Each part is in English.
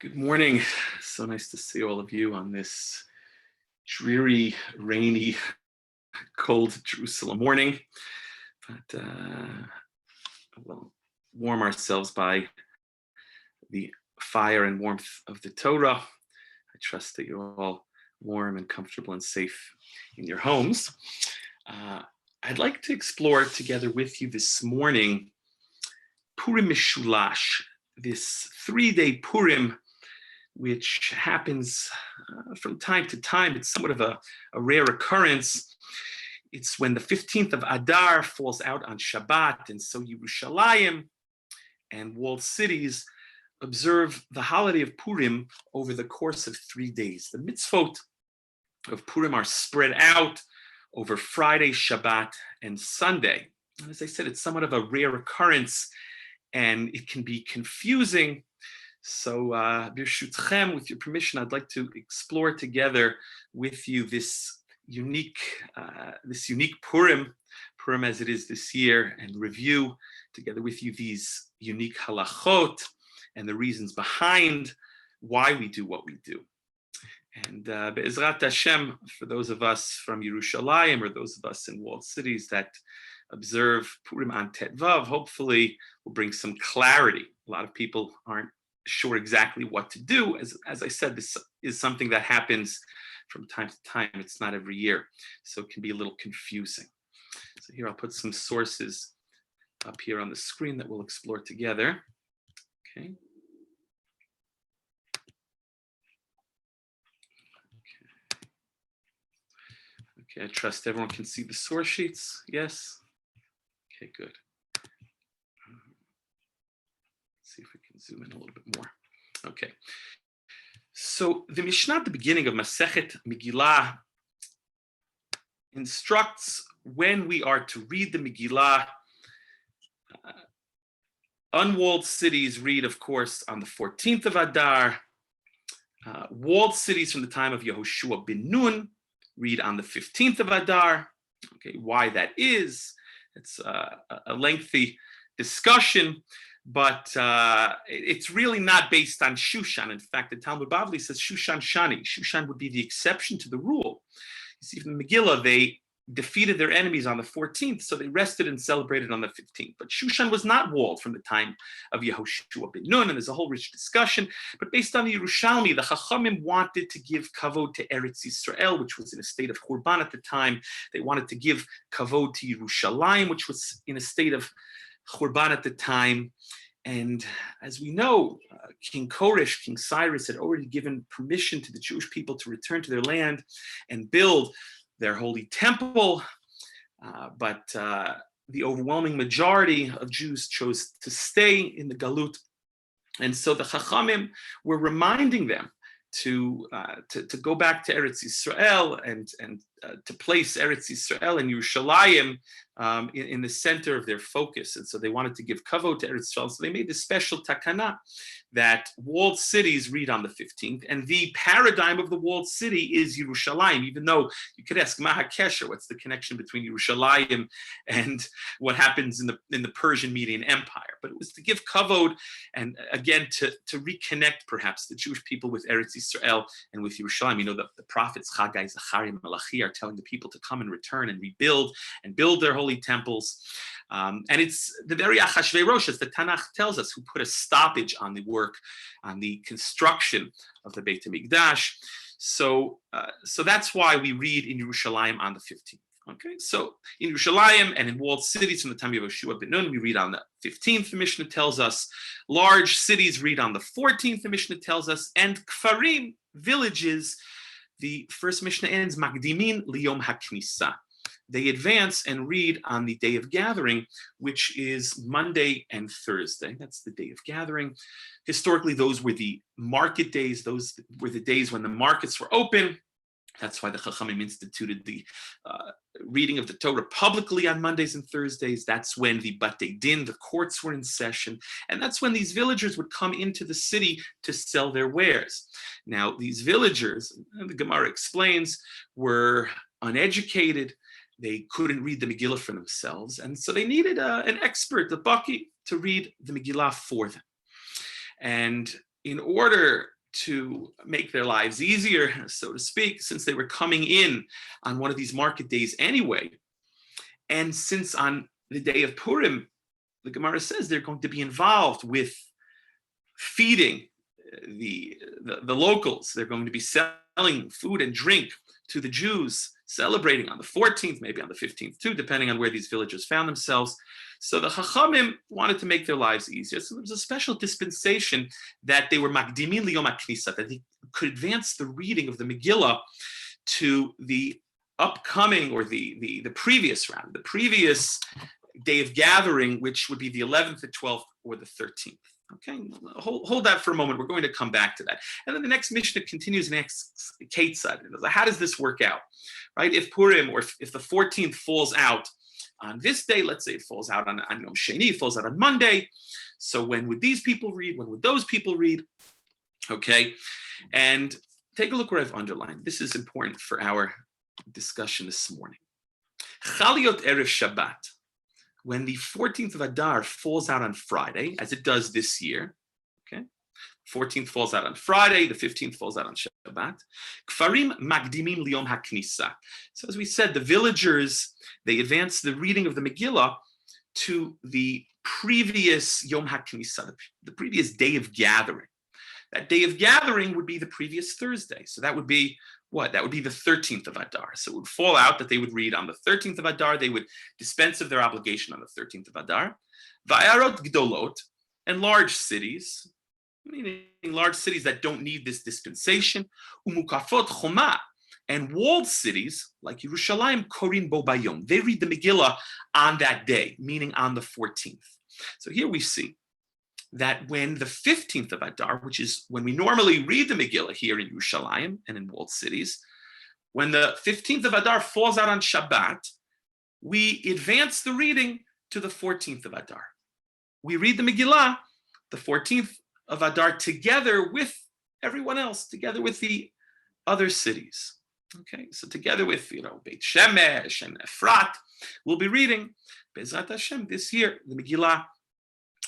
Good morning. So nice to see all of you on this dreary, rainy, cold Jerusalem morning. But we'll warm ourselves by the fire and warmth of the Torah. I trust that you're all warm and comfortable and safe in your homes. I'd like to explore together with you this morning Purim Mishulash, this 3-day Purim, which happens from time to time. It's somewhat of a rare occurrence. It's when the 15th of Adar falls out on Shabbat, and so Yerushalayim and walled cities observe the holiday of Purim over the course of 3 days. The mitzvot of Purim are spread out over Friday, Shabbat, and Sunday. And as I said, it's somewhat of a rare occurrence, and it can be confusing. So, Birshutchem, with your permission, I'd like to explore together with you this unique Purim as it is this year, and review together with you these unique halachot and the reasons behind why we do what we do. And Be'ezrat Hashem, for those of us from Yerushalayim or those of us in walled cities that observe Purim on Tet Vav, hopefully will bring some clarity. A lot of people aren't sure exactly what to do. As I said, this is something that happens from time to time. It's not every year, so it can be a little confusing. So here I'll put some sources up here on the screen that we'll explore together. Okay. Okay, I trust everyone can see the source sheets. Yes? Okay, good. See if we can zoom in a little bit more. Okay. So the Mishnah at the beginning of Masechet Megillah instructs when we are to read the Megillah. Unwalled cities read, of course, on the 14th of Adar. Walled cities from the time of Yehoshua ben Nun read on the 15th of Adar. Okay, why that is, it's a lengthy discussion, but it's really not based on Shushan. In fact, the Talmud Bavli says Shushan Shani. Shushan would be the exception to the rule. You see, from the Megillah, they defeated their enemies on the 14th, so they rested and celebrated on the 15th. But Shushan was not walled from the time of Yehoshua ben Nun, and there's a whole rich discussion. But based on the Yerushalmi, the Chachamim wanted to give kavod to Eretz Yisrael, which was in a state of Churban at the time. They wanted to give kavod to Yerushalayim, which was in a state of Churban at the time. And as we know, King Koresh, King Cyrus, had already given permission to the Jewish people to return to their land and build their holy temple, but the overwhelming majority of Jews chose to stay in the Galut. And so the Chachamim were reminding them to go back to Eretz Yisrael and to place Eretz Yisrael and Yerushalayim in the center of their focus. And so they wanted to give kavod to Eretz Yisrael. So they made this special takana that walled cities read on the 15th. And the paradigm of the walled city is Yerushalayim, even though you could ask, Maha Kesher, what's the connection between Yerushalayim and what happens in the Persian Median Empire? But it was to give kavod and again to reconnect perhaps the Jewish people with Eretz Yisrael and with Yerushalayim. You know, the prophets Chagai, Zachariah, Malachi are telling the people to come and return and rebuild and build their holy temples. And it's the very Achashverosh, as the Tanakh tells us, who put a stoppage on the work, on the construction of the Beit HaMikdash. So that's why we read in Yerushalayim on the 15th. Okay, so in Yerushalayim and in walled cities from the time of Yehoshua ben Nun, we read on the 15th, the Mishnah tells us. Large cities read on the 14th, the Mishnah tells us. And Kfarim, villages, the first Mishnah ends, Magdimin liyom haknisa. They advance and read on the day of gathering, which is Monday and Thursday. That's the day of gathering. Historically, those were the market days. Those were the days when the markets were open. That's why the Chachamim instituted the reading of the Torah publicly on Mondays and Thursdays. That's when the Batei Din, the courts, were in session. And that's when these villagers would come into the city to sell their wares. Now, these villagers, the Gemara explains, were uneducated. They couldn't read the Megillah for themselves. And so they needed an expert, a baki, to read the Megillah for them. And in order to make their lives easier, so to speak, since they were coming in on one of these market days anyway, and since on the day of Purim, the Gemara says they're going to be involved with feeding the locals. They're going to be selling food and drink to the Jews, celebrating on the 14th, maybe on the 15th too, depending on where these villagers found themselves. So the Chachamim wanted to make their lives easier. So there was a special dispensation that they were makdimin liyom haknisa, that they could advance the reading of the Megillah to the upcoming, or the previous round, the previous day of gathering, which would be the 11th, the 12th, or the 13th. Okay, hold that for a moment. We're going to come back to that. And then the next Mishnah continues and asks, Ketzad, how does this work out? Right? If Purim, or if the 14th falls out on this day, let's say it falls out on Yom Sheni, it falls out on Monday. So when would these people read? When would those people read? Okay, and take a look where I've underlined. This is important for our discussion this morning. Chaliot Erev Shabbat. When the 14th of Adar falls out on Friday, as it does this year, okay, 14th falls out on Friday, the 15th falls out on Shabbat. Kfarim magdimim liyom haknisa. So as we said, the villagers, they advance the reading of the Megillah to the previous Yom HaKnisa, the previous day of gathering. That day of gathering would be the previous Thursday. So that would be what? That would be the 13th of Adar. So it would fall out that they would read on the 13th of Adar. They would dispense of their obligation on the 13th of Adar. Va'arot gdolot, and large cities, meaning large cities that don't need this dispensation. Umukafot choma, and walled cities like Yerushalayim korin bo bayom. They read the Megillah on that day, meaning on the 14th. So here we see that when the 15th of Adar, which is when we normally read the Megillah here in Yerushalayim and in walled cities, when the 15th of Adar falls out on Shabbat, we advance the reading to the 14th of Adar. We read the Megillah, the 14th of Adar, together with everyone else, together with the other cities. Okay, so together with, Beit Shemesh and Efrat, we'll be reading, Be'ezrat Hashem, this year, the Megillah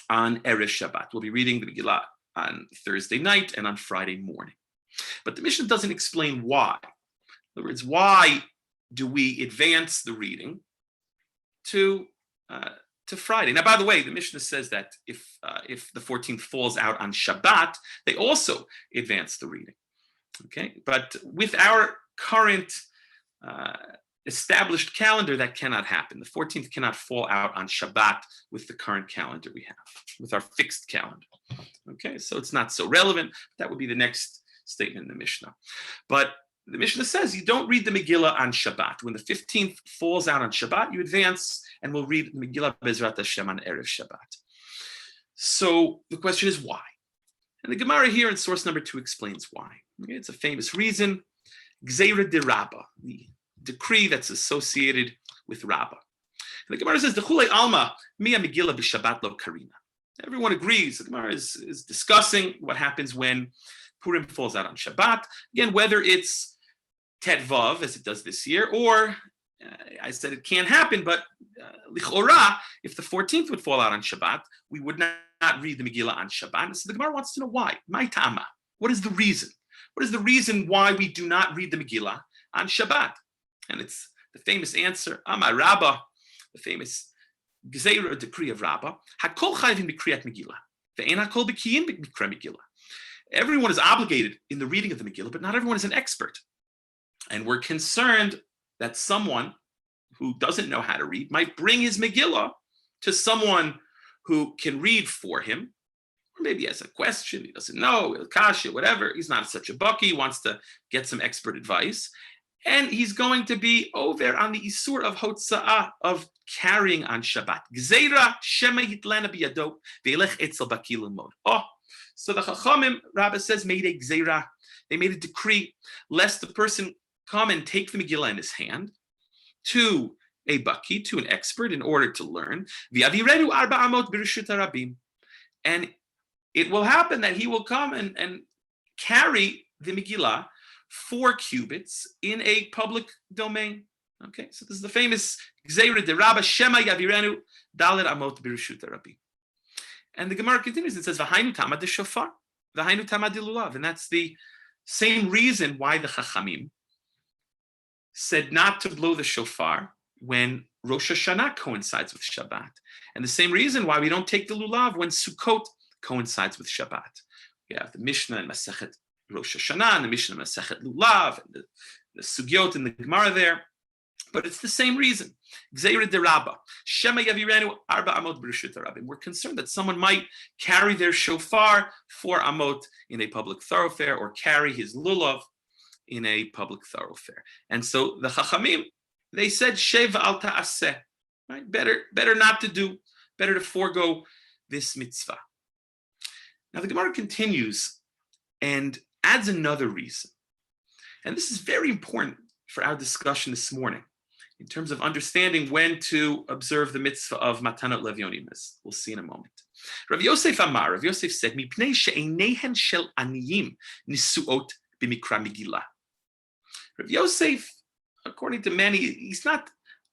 on Erev Shabbat. We'll be reading the Megillah on Thursday night and on Friday morning. But the Mishnah doesn't explain why. In other words, why do we advance the reading to Friday? Now, by the way, the Mishnah says that if the 14th falls out on Shabbat, they also advance the reading. Okay, but with our current established calendar, that cannot happen. The 14th cannot fall out on Shabbat with the current calendar we have, with our fixed calendar. Okay, so it's not so relevant. That would be the next statement in the Mishnah. But the Mishnah says you don't read the Megillah on Shabbat. When the 15th falls out on Shabbat, you advance and we'll read the Megillah Be'ezrat Hashem on Erev Shabbat. So the question is why? And the Gemara here in source number 2 explains why. Okay, it's a famous reason. Gzeira de Rabba, the decree that's associated with Rabbah. And the Gemara says, "Dechulei alma mia Megillah b'Shabbat lo karina." Everyone agrees. The Gemara is discussing what happens when Purim falls out on Shabbat. Again, whether it's Tet Vav, as it does this year, or I said it can't happen, but lichora, if the 14th would fall out on Shabbat, we would not read the Megillah on Shabbat. And so the Gemara wants to know why. My tama. What is the reason? What is the reason why we do not read the Megillah on Shabbat? And it's the famous answer, Amar Rabbah, the famous Gzeira decree of Rabbah, Hakol chayvin b'kriyat Megillah, ve'en hakol b'kiyim b'kriyat Megillah. Everyone is obligated in the reading of the Megillah, but not everyone is an expert. And we're concerned that someone who doesn't know how to read might bring his Megillah to someone who can read for him, or maybe he has a question, he doesn't know, kasha, whatever, he's not such a bucky, he wants to get some expert advice. And he's going to be over on the Isur of Hotza'ah, of carrying on Shabbat. Gzeira shema yitlana biyado ve'elech etzel baki lemod. Oh, so the Chachamim, Rabbah says, made a Gzeira. They made a decree, lest the person come and take the Megillah in his hand to a baki, to an expert, in order to learn. V'aviredu arba amot b'reshut harabim. And it will happen that he will come and carry the Megillah 4 cubits in a public domain. Okay, so this is the famous Gzeira de Rabba Shema Yavirenu Dalet Amot Birshut Rabbi. And the Gemara continues and says, "V'hainu Tama de Shofar." v'hainu tamad lulav, and that's the same reason why the Chachamim said not to blow the shofar when Rosh Hashanah coincides with Shabbat, and the same reason why we don't take the lulav when Sukkot coincides with Shabbat. We have the Mishnah and Masechet Rosh Hashanah, and the Mishnah and Masechet Lulav, and the Sugyot and the Gemara there, but it's the same reason. Gzeira de Rabba, Shema Yavirenu Arba Amot B'Rishut HaRabim. We're concerned that someone might carry their shofar 4 amot in a public thoroughfare, or carry his lulav in a public thoroughfare. And so the Chachamim, they said Shev al ta'aseh, right? Better not to do, better to forego this mitzvah. Now the Gemara continues and adds another reason. And this is very important for our discussion this morning in terms of understanding when to observe the mitzvah of Matanot Levyonim, as we'll see in a moment. Rav Yosef Amar, Rav Yosef said, Mipnei she'einehen shel aniyim nisuot b'mikra Megillah. Rav Yosef, according to many, he's not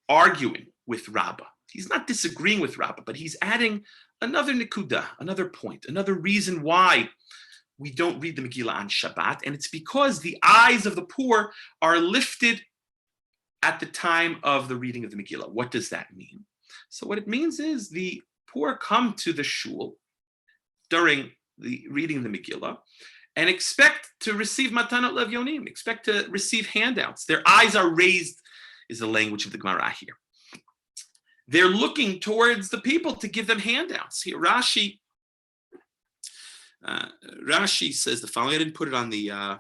arguing with Rabbah. He's not disagreeing with Rabbah, but he's adding another nikuda, another point, another reason why we don't read the Megillah on Shabbat, and it's because the eyes of the poor are lifted at the time of the reading of the Megillah. What does that mean? So what it means is the poor come to the shul during the reading of the Megillah and expect to receive matanot levyonim, expect to receive handouts. Their eyes are raised, is the language of the Gemara here. They're looking towards the people to give them handouts. Here, Rashi says the following. I didn't put it on the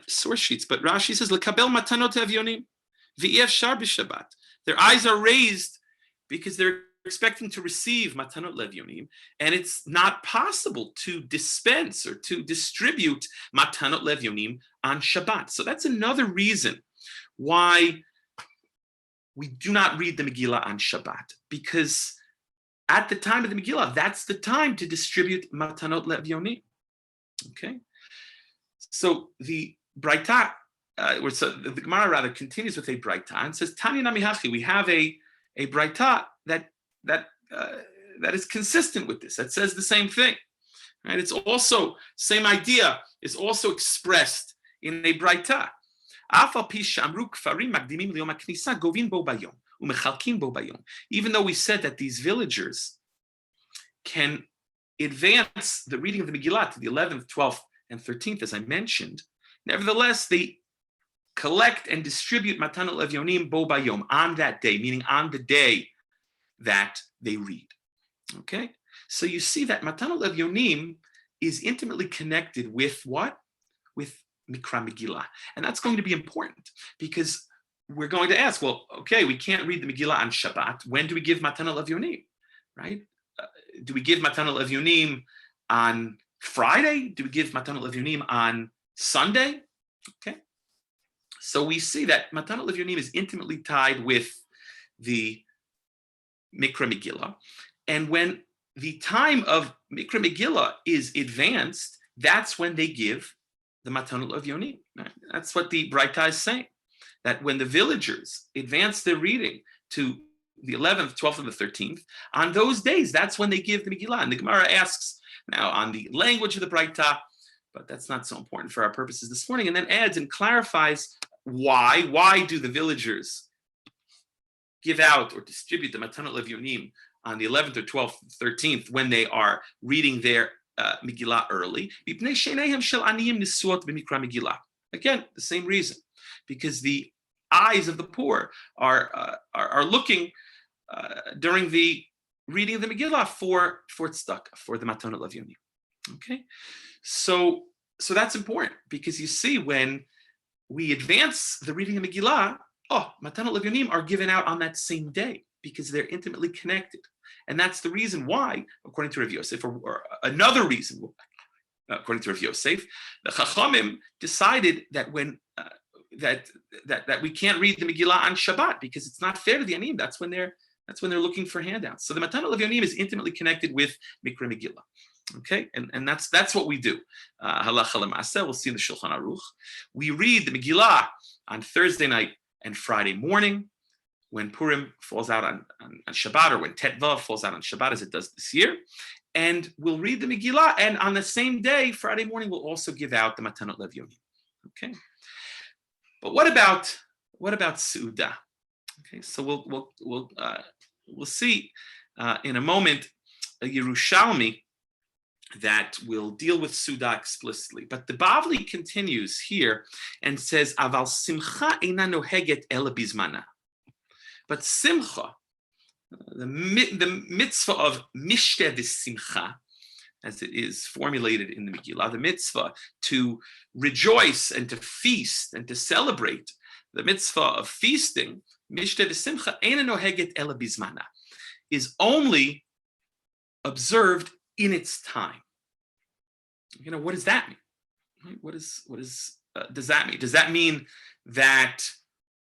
source sheets, but Rashi says, "Lekabel matanot avyonim v'efshar b'Shabbat." Their eyes are raised because they're expecting to receive matanot levyonim, and it's not possible to dispense or to distribute matanot levyonim on Shabbat. So that's another reason why we do not read the Megillah on Shabbat, because at the time of the Megillah, that's the time to distribute matanot levyonim. Okay, so the Braita, the Gemara rather continues with a Braita and says, Tani nami hachi, we have a Braita that is consistent with this, that says the same thing. Right? It's also, same idea is also expressed in a Braita. Even though we said that these villagers can advance the reading of the Megillah to the 11th, 12th, and 13th, as I mentioned, nevertheless, they collect and distribute matanot levyonim bo bayom, on that day, meaning on the day that they read. Okay? So you see that matanot levyonim is intimately connected with what? With Mikra Megillah. And that's going to be important because we're going to ask, well, okay, we can't read the Megillah on Shabbat. When do we give matanot levyonim? Right? Do we give matanot levyonim on Friday? Do we give matanot levyonim on Sunday? Okay. So we see that matanot levyonim is intimately tied with the Mikra Megillah. And when the time of Mikra Megillah is advanced, that's when they give the matanot levyonim. Right? That's what the Braita is saying. That when the villagers advance their reading to the 11th, 12th, and the 13th, on those days, that's when they give the Megillah. And the Gemara asks now on the language of the Braita, but that's not so important for our purposes this morning, and then adds and clarifies why. Why do the villagers give out or distribute the matanot levyonim on the 11th or 12th, 13th when they are reading their Megillah early? Again, the same reason, because the eyes of the poor are looking during the reading of the Megillah for tzedakah, for the matanot levyonim. Okay, so that's important because you see when we advance the reading of Megillah, matanot levyonim are given out on that same day because they're intimately connected, and that's the reason why, according to Rav Yosef, or another reason, according to Rav Yosef, the Chachamim decided that when that we can't read the Megillah on Shabbat because it's not fair to the Anim. That's when they're looking for handouts. So the matanot levyonim is intimately connected with Mikra Megillah. Okay, and that's what we do. Halacha l'maaseh, we'll see in the Shulchan Aruch. We read the Megillah on Thursday night and Friday morning when Purim falls out on Shabbat, or when Tet Vav falls out on Shabbat, as it does this year. and we'll read the Megillah, and on the same day, Friday morning, we'll also give out the Matanot Levyonim. Okay, but what about Seudah? Okay, so we'll see in a moment a Yerushalmi that will deal with Seudah explicitly. But the Bavli continues here and says, Aval simcha eina noheget ela bizmana. But simcha, the mitzvah of mishteh v'simcha, as it is formulated in the Megillah, the mitzvah to rejoice and to feast and to celebrate, the mitzvah of feasting, mishteh v'simcha eina noheget ela bizmana, is only observed in its time. What does that mean? What does that mean? Does that mean that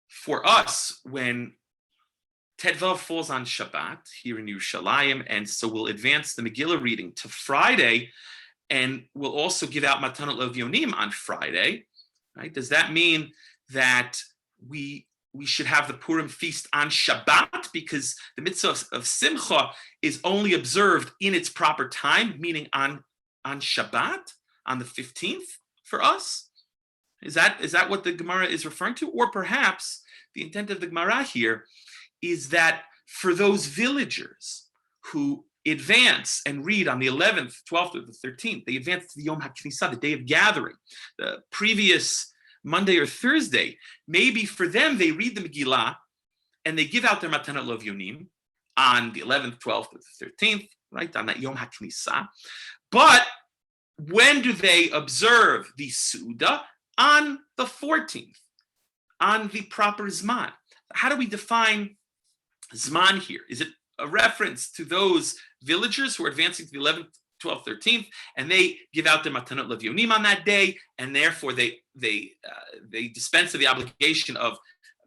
for us, when Tet Vav falls on Shabbat here in Yerushalayim, and so we'll advance the Megillah reading to Friday, and we'll also give out Matanot Levyonim on Friday, right? Does that mean that we should have the Purim feast on Shabbat because the mitzvah of Simcha is only observed in its proper time, meaning on Shabbat, on the 15th for us? Is that what the Gemara is referring to? Or perhaps the intent of the Gemara here is that for those villagers who advance and read on the 11th, 12th, or the 13th, they advance to the Yom HaKnisah, the day of gathering, the previous Monday or Thursday, maybe for them they read the Megillah and they give out their Matanot Levyonim on the 11th, 12th, or the 13th, right, on that Yom HaKnisah. But when do they observe the Seudah? On the 14th, on the proper Zman. How do we define Zman here? Is it a reference to those villagers who are advancing to the 11th, 12th, 13th, and they give out their Matanot Levyonim on that day, and therefore they dispense of the obligation of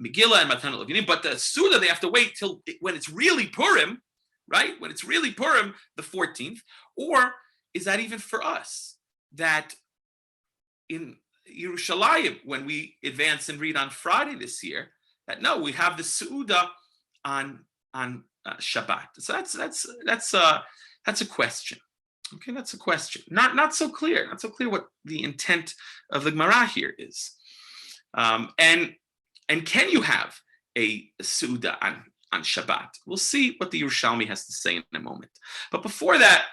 Megillah and Matanot Levyonim, but the Seudah they have to wait till when it's really Purim, right? When it's really Purim, the 14th, or is that even for us that in Yerushalayim, when we advance and read on Friday this year, that no, we have the Seudah on Shabbat. So that's a question. Okay, that's a question. Not so clear. Not so clear what the intent of the Gemara here is. And can you have a Seudah on Shabbat? We'll see what the Yerushalmi has to say in a moment. But before that,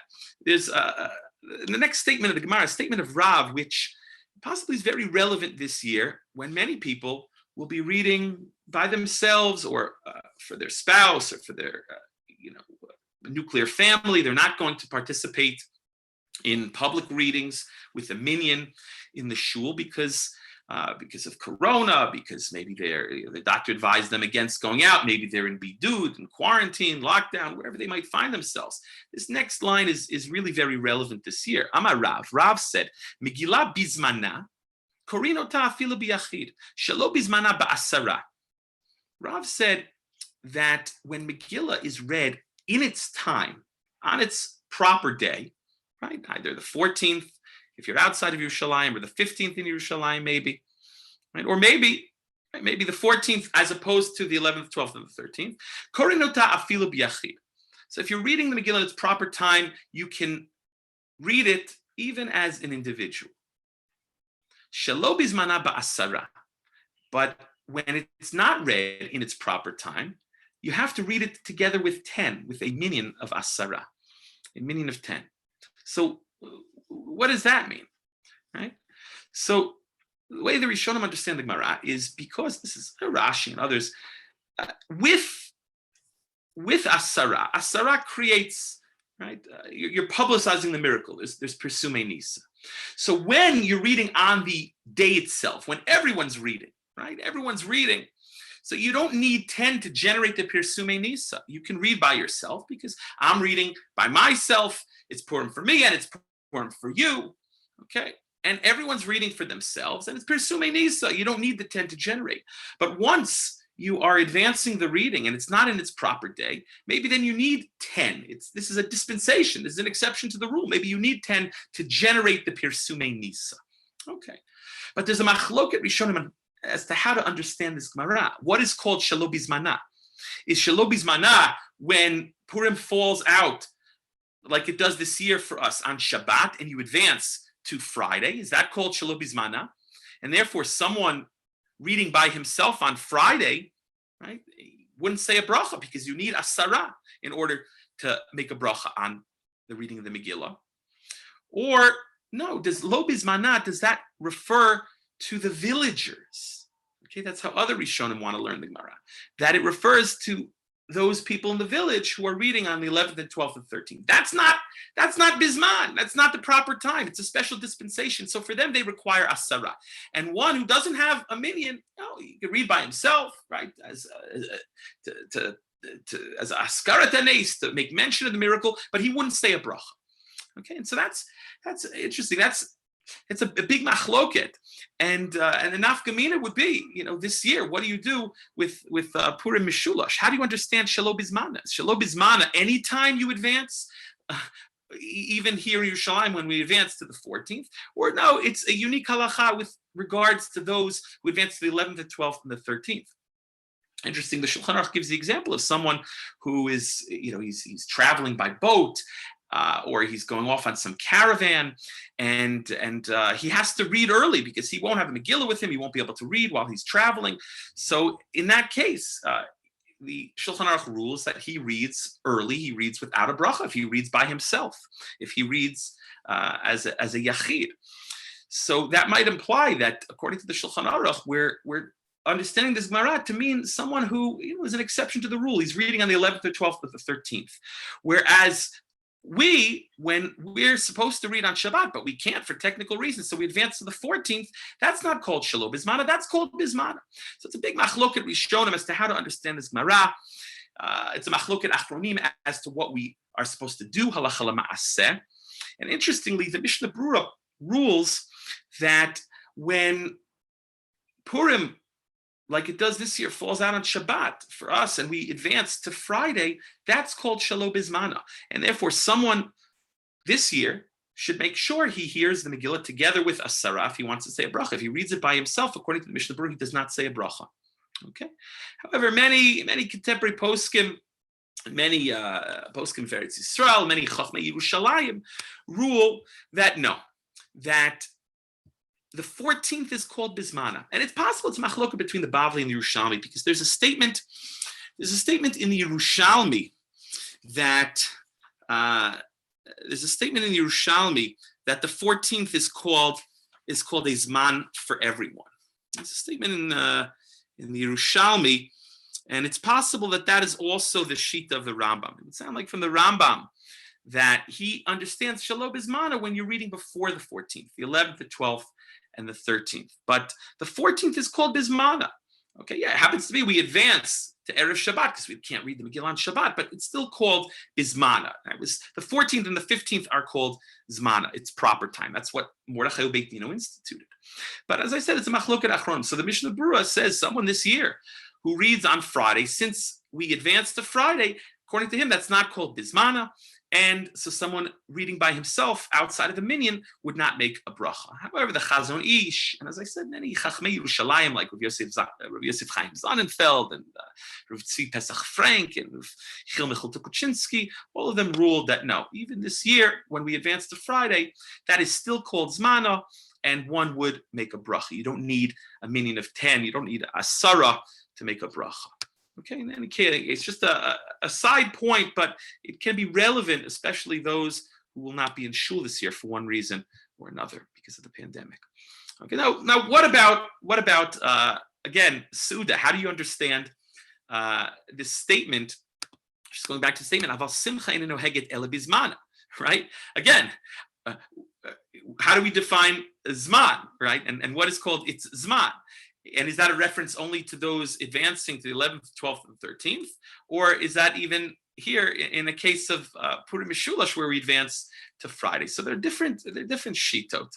there's the next statement of the Gemara, a statement of Rav, which possibly is very relevant this year when many people will be reading by themselves or for their spouse or for their nuclear family. They're not going to participate in public readings with a minyan in the shul because of Corona, because maybe the doctor advised them against going out, maybe they're in bidud, in quarantine, lockdown, wherever they might find themselves. This next line is really very relevant this year. Amar Rav. Rav said, Megillah bizmana, korin ota afilu biyachid, shelo bizmana ba'asara. Rav said that when Megillah is read in its time, on its proper day, right, either the 14th, if you're outside of Yerushalayim, or the 15th in Yerushalayim, maybe, right? Or maybe the 14th as opposed to the 11th, 12th, and the 13th. Korinota afilu b'yachid. So if you're reading the Megillah in its proper time, you can read it even as an individual. Shelo bizmana ba'asara. But when it's not read in its proper time, you have to read it together with 10, with a minyan of asara, a minyan of 10. So what does that mean, right? So the way the Rishonim understand the Gemara is because this is Rashi and others, with Asara creates, right? You're publicizing the miracle. There's Persume Nisa. So when you're reading on the day itself, when everyone's reading, right? Everyone's reading. So you don't need 10 to generate the Persume Nisa. You can read by yourself because I'm reading by myself. It's Purim for me and it's Purim for you. Okay. And everyone's reading for themselves and it's Persume Nisa. You don't need the 10 to generate. But once you are advancing the reading and it's not in its proper day, maybe then you need 10. This is a dispensation. This is an exception to the rule. Maybe you need 10 to generate the Persume Nisa. Okay. But there's a machloket Rishonim as to how to understand this Gemara. What is called Shelo Bizmana? Is Shelo Bizmana when Purim falls out like it does this year for us on Shabbat, and you advance to Friday. Is that called Shelo Bizmana? And therefore, someone reading by himself on Friday, right, wouldn't say a bracha because you need asara in order to make a bracha on the reading of the Megillah. Or no, does lo bizmana, does that refer to the villagers? Okay, that's how other Rishonim want to learn the Gemara. That it refers to those people in the village who are reading on the 11th and 12th and 13th. That's not bisman. That's not the proper time. It's a special dispensation. So for them, they require asara. And one who doesn't have a minyan, he can read by himself, right? As as askarat hanes, to make mention of the miracle, but he wouldn't say a bracha. Okay, and so that's interesting. It's a big machloket, and the nafkamina would be, this year, what do you do with Purim Mishulash? How do you understand Shelo Bizmana? Shelo Bizmana, anytime you advance, even here in Yerushalayim when we advance to the 14th, or no, it's a unique halacha with regards to those who advance to the 11th, the 12th, and the 13th. Interesting, the Shulchan Aruch gives the example of someone who is, he's traveling by boat, or he's going off on some caravan, and he has to read early because he won't have a Megillah with him. He won't be able to read while he's traveling. So in that case, the Shulchan Aruch rules that he reads early. He reads without a bracha if he reads by himself, if he reads as a yachid. So that might imply that, according to the Shulchan Aruch, we're understanding this Gemara to mean someone who is an exception to the rule. He's reading on the 11th, the 12th, or the 13th, whereas when we're supposed to read on Shabbat, but we can't for technical reasons, so we advance to the 14th, that's not called Shelo Bizmana, that's called Bizmana. So it's a big machloket Rishonim as to how to understand this Gemara. It's a machloket Achronim as to what we are supposed to do, halacha l'ma'aseh. And interestingly, the Mishnah Brura rules that when Purim, like it does this year, falls out on Shabbat for us, and we advance to Friday, that's called Shelo Bizmana. And therefore, someone this year should make sure he hears the Megillah together with Asara if he wants to say a bracha. If he reads it by himself, according to the Mishnah Berurah, he does not say a bracha. Okay. However, many contemporary poskim, many poskim Eretz Yisrael, many Chachmei Yerushalayim rule that no, that the 14th is called Bizmana. And it's possible it's machloka between the Bavli and the Yerushalmi, because there's a statement in the Yerushalmi that the 14th is called a Zman for everyone. There's a statement in the Yerushalmi, and it's possible that is also the Shita of the Rambam. It would sound like from the Rambam that he understands Shelo Bizmana when you're reading before the 14th, the 11th, the 12th, and the 13th. But the 14th is called Bizmana. Okay, yeah, it happens to be we advance to Erev Shabbat because we can't read the Megillah on Shabbat, but it's still called Bizmana. It was the 14th and the 15th are called Zmana. It's proper time. That's what Mordechai Beit Dino instituted. But as I said, it's a machloket achron. So the Mishnah Berurah says someone this year who reads on Friday, since we advance to Friday, according to him, that's not called Bizmana. And so someone reading by himself outside of the minyan would not make a bracha. However, the Chazon Ish, and as I said, many Chachmei Yerushalayim, like Rav Yosef Chaim Sonnenfeld and Rav Tzvi Pesach Frank and Rav Chil Michal Tukuchinsky, all of them ruled that no, even this year, when we advance to Friday, that is still called Zmana, and one would make a bracha. You don't need a minyan of 10, you don't need a Asara to make a bracha. Okay, in any case, it's just a side point, but it can be relevant, especially those who will not be in shul this year for one reason or another because of the pandemic. Okay, now what about again, Suda? How do you understand this statement? Just going back to the statement, Aval Simcha Eino Heget Ela Bizmana, right? Again, how do we define Zman, right? And what is called its Zman? And is that a reference only to those advancing to the 11th, 12th, and 13th? Or is that even here in a case of Purim Mishulash where we advance to Friday? So they're different shitot.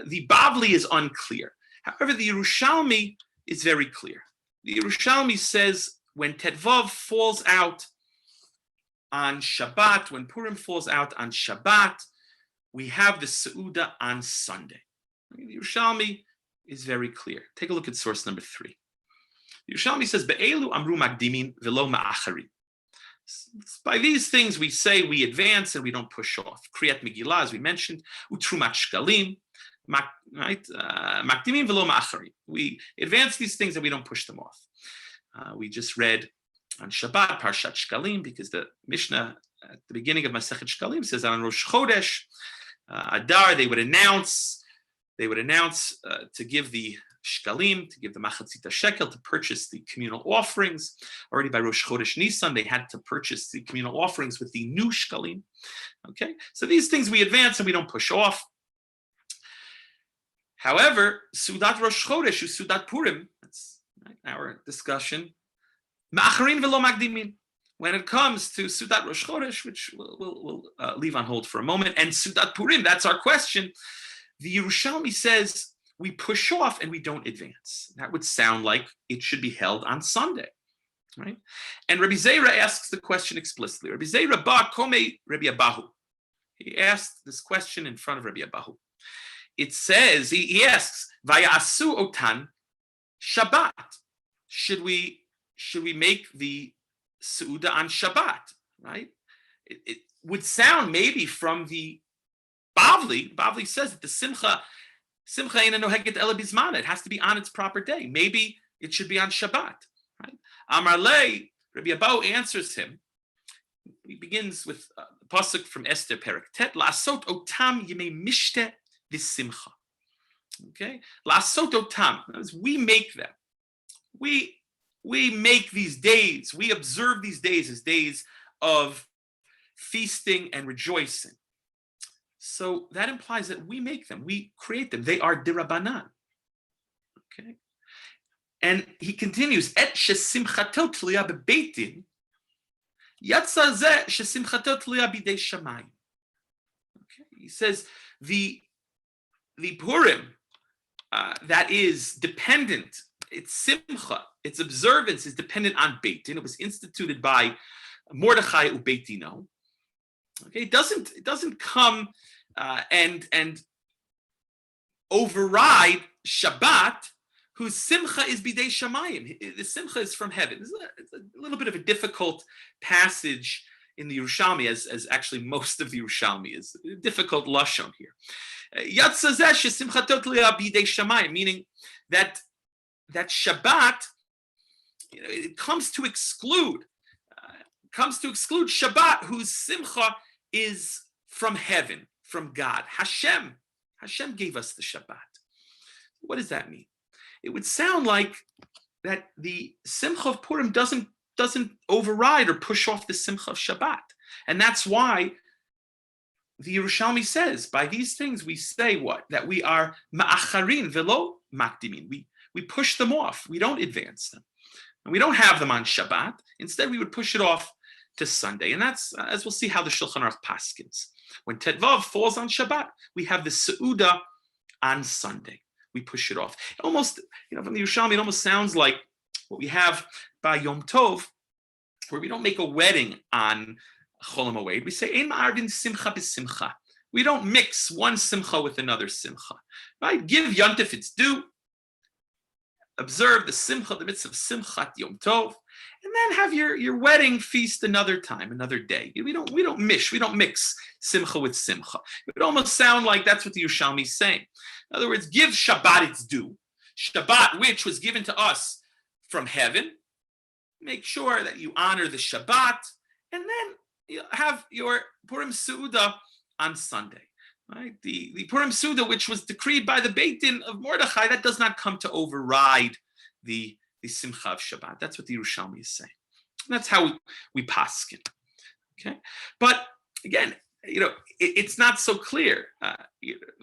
The Bavli is unclear. However, the Yerushalmi is very clear. The Yerushalmi says when Tedvav falls out on Shabbat, when Purim falls out on Shabbat, we have the Seuda on Sunday. The Yerushalmi is very clear. Take a look at source number 3. Yerushalmi says, "Be'elu amru makdimin velo ma'acharim." By these things, we say we advance and we don't push off. Kriyat Megillah, as we mentioned, utrumat shkalim, right? Makdimim v'lo ma'acharim. We advance these things and we don't push them off. We just read on Shabbat, Parshat Shkalim, because the Mishnah at the beginning of Masechet Shkalim says on Rosh Chodesh, Adar, they would announce to give the shkalim, to give the machatzita shekel, to purchase the communal offerings. Already by Rosh Chodesh Nisan, they had to purchase the communal offerings with the new shkalim. Okay, so these things we advance and we don't push off. However, Sudat Rosh Chodesh, Sudat Purim, that's our discussion, ma'acharin v'lo magdimin. When it comes to Sudat Rosh Chodesh, which we'll leave on hold for a moment, and Sudat Purim, that's our question. The Yerushalmi says we push off and we don't advance. That would sound like it should be held on Sunday, right? And Rabbi Zera asks the question explicitly. Rabbi Zera ba kome Rabbi Abahu. He asked this question in front of Rabbi Abahu. It says, he asks, Vayasu otan Shabbat. Should we make the Su'uda on Shabbat, right? It would sound maybe from the Bavli says that the Simcha ina noheget ela bizmana. It has to be on its proper day. Maybe it should be on Shabbat, right? Amar le, Rabbi Abahu answers him. He begins with the pasuk from Esther Perek Tet, La'asot otam yemei mishte v'simcha. Okay? La'asot otam. We make them. We make these days, we observe these days as days of feasting and rejoicing. So that implies that we make them, we create them. They are dirabanan. Okay? And he continues, Et shesimchato tliya bebeitin, yatsa zeh shesimchato tliya bidei shamayim. Okay? He says the Purim that is dependent, its simcha, its observance is dependent on Beitin. It was instituted by Mordechai ubeitino. Okay, it doesn't come and override Shabbat, whose simcha is bidei shamayim. The simcha is from heaven. It's a little bit of a difficult passage in the Yerushalmi, as actually most of the Yerushalmi is a difficult lashon here. Yatzazeh simchatot bidei shamayim, meaning that Shabbat, it comes to exclude Shabbat, whose simcha is from heaven, from God. Hashem gave us the Shabbat. What does that mean? It would sound like that the simcha of Purim doesn't override or push off the simcha of Shabbat, and that's why the Yerushalmi says, by these things we say what? That we are ma'acharin velo makdimin. We push them off. We don't advance them. And we don't have them on Shabbat. Instead, we would push it off to Sunday. And that's, as we'll see, how the Shulchan Aruch paskins. When Tetvav falls on Shabbat, we have the Seuda on Sunday. We push it off. Almost, from the Yerushalmi, it almost sounds like what we have by Yom Tov, where we don't make a wedding on Chol HaMoed. We say, Ein ma'arvin simcha b'simcha. We don't mix one simcha with another simcha. Right? Give Yontif its due. Observe the simcha, the mitzvah of Simchat Yom Tov, and then have your wedding feast another time, another day. We don't mix simcha with simcha. It would almost sound like that's what the Yerushalmi is saying. In other words, give Shabbat its due. Shabbat, which was given to us from heaven, make sure that you honor the Shabbat, and then you have your Purim Seuda on Sunday. Right? The Purim Suda, which was decreed by the Beit Din of Mordechai, that does not come to override the Simcha of Shabbat. That's what the Yerushalmi is saying. And that's how we paskin. Okay, but again, it's not so clear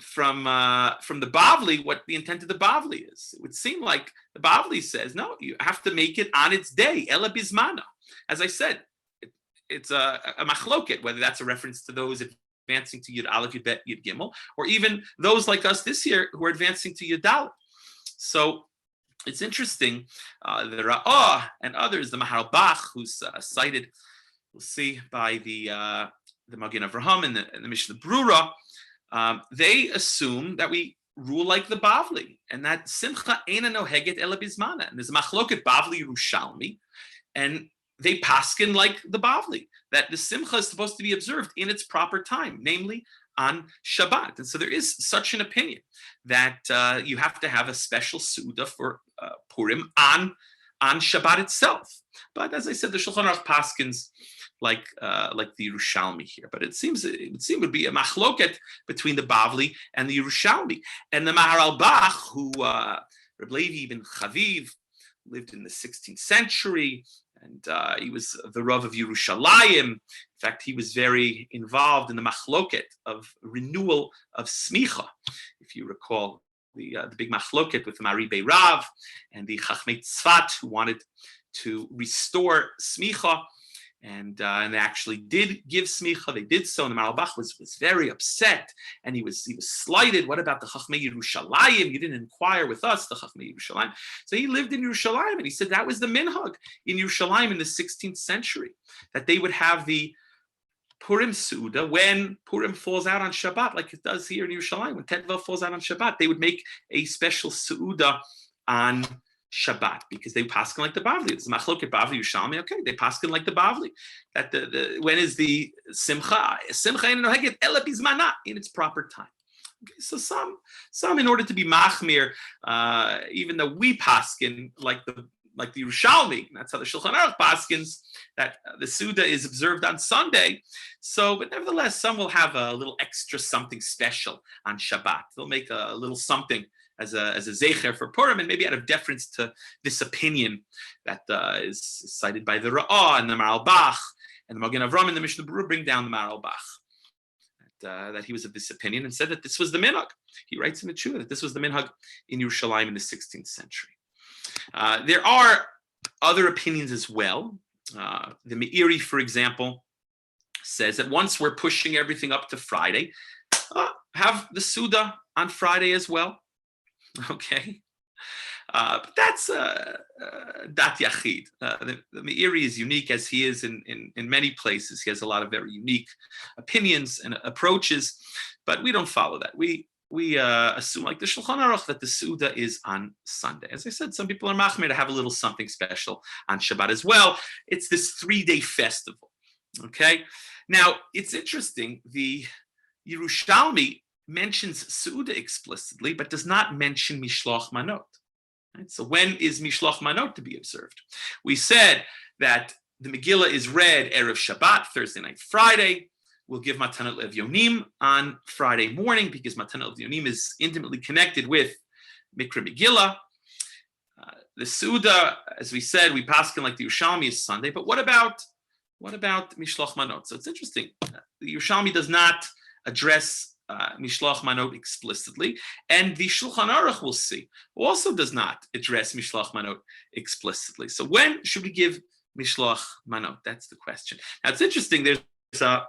from the Bavli what the intent of the Bavli is. It would seem like the Bavli says, no, you have to make it on its day, Ela Bizmana. As I said, it's a machloket, whether that's a reference to those advancing to Yud Aleph, Yud Bet, Yud Gimel, or even those like us this year who are advancing to Yud Dalet. So it's interesting, the Ra'ah and others, the Mahar Bach, who's cited, we'll see, by the Magen Avraham and the Mishnah Brura, they assume that we rule like the Bavli, and that Simcha Eina Noheget Ela Bizmana. And there's a Machloket Bavli Yerushalmi, and they paskin like the Bavli, that the Simcha is supposed to be observed in its proper time, namely on Shabbat. And so there is such an opinion that you have to have a special Suda for Purim on Shabbat itself. But as I said, the Shulchan Aruch paskins like the Yerushalmi here. But it would be a machloket between the Bavli and the Yerushalmi. And the Maharal Bach, who Reb Levi ben Chaviv, lived in the 16th century, and he was the Rav of Yerushalayim. In fact, he was very involved in the machloket of renewal of smicha. If you recall the big machloket with the Maribei Rav and the Chachmei Tzfat, who wanted to restore smicha, and they actually did give smicha. They did so, and the Maharal Bach was very upset, and he was slighted. What about the Chachmei Yerushalayim? You didn't inquire with us, the Chachmei Yerushalayim. So he lived in Yerushalayim, and he said that was the minhag in Yerushalayim in the 16th century, that they would have the Purim Suda when Purim falls out on Shabbat, like it does here in Yerushalayim. When Tetvav falls out on Shabbat, they would make a special Suda on Shabbat, because they paskin like the Bavli. It's machloket Bavli Yerushalmi. Okay, they paskin like the Bavli. That when is the Simcha? Simcha in noheget ela bizmana, in its proper time. Okay, so some in order to be machmir, even though we paskin like the Yerushalmi, that's how the Shulchan Aruch paskins, that the Suda is observed on Sunday. So, but nevertheless, some will have a little extra something special on Shabbat. They'll make a little something as a zecher for Purim, and maybe out of deference to this opinion that is cited by the Ra'ah and the Maharal Bach and the Magen Avram and the Mishnah Berurah bring down the Maharal Bach, that he was of this opinion and said that this was the minhag. He writes in the Tshuva that this was the minhag in Yerushalayim in the 16th century. There are other opinions as well. The Meiri, for example, says that once we're pushing everything up to Friday, have the Suda on Friday as well. Okay, but that's Dat Yachid. The Meiri is unique as he is in many places. He has a lot of very unique opinions and approaches, but we don't follow that. We assume, like the Shulchan Aruch, that the Suda is on Sunday. As I said, some people are machmir to have a little something special on Shabbat as well. It's this 3-day festival. Okay, now it's interesting. The Yerushalmi mentions Suda explicitly, but does not mention Mishloach Manot. Right? So when is Mishloach Manot to be observed? We said that the Megillah is read Erev Shabbat, Thursday night, Friday. We'll give Matanot Levyonim on Friday morning, because Matanot Levyonim is intimately connected with Mikra Megillah. The Suda, as we said, we paskin like the Yerushalmi is Sunday, but what about Mishloach Manot? So it's interesting. The Yerushalmi does not address Mishloach Manot explicitly, and the Shulchan Aruch, we'll see, also does not address Mishloach Manot explicitly. So when should we give Mishloach Manot? That's the question. Now it's interesting. There's an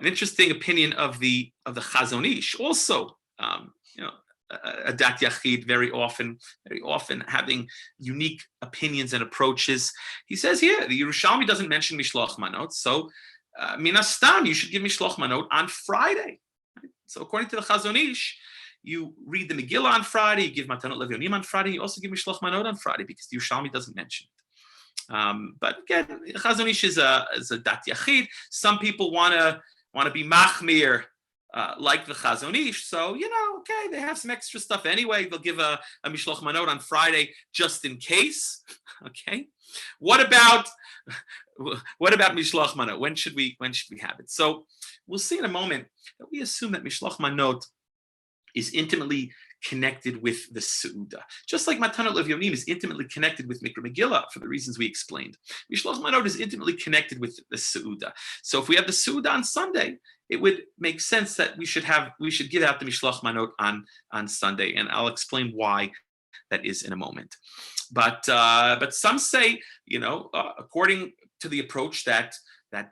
interesting opinion of the Chazon Ish, also, a Dat Yachid, very often having unique opinions and approaches. He says here, the Yerushalmi doesn't mention Mishloach Manot, so min hastam, you should give Mishloach Manot on Friday. So according to the Chazon Ish, you read the Megillah on Friday, you give Matanot Levyonim on Friday, you also give Mishloach Manot on Friday, because the Yerushalmi doesn't mention it. But again, Chazon Ish is a Dat Yachid. Some people want to be machmir like the Chazon Ish. So, okay, they have some extra stuff anyway. They'll give a Mishloach Manot on Friday just in case. Okay. What about Mishloach Manot? When should we have it? So we'll see in a moment that we assume that Mishloach Manot is intimately connected with the Suda. Just like Matanot Levyonim is intimately connected with Mikra Megillah for the reasons we explained. Mishloach Manot is intimately connected with the Suda. So if we have the Suda on Sunday, it would make sense that we should give out the Mishloach Manot on Sunday, and I'll explain why that is in a moment. But some say, according to the approach that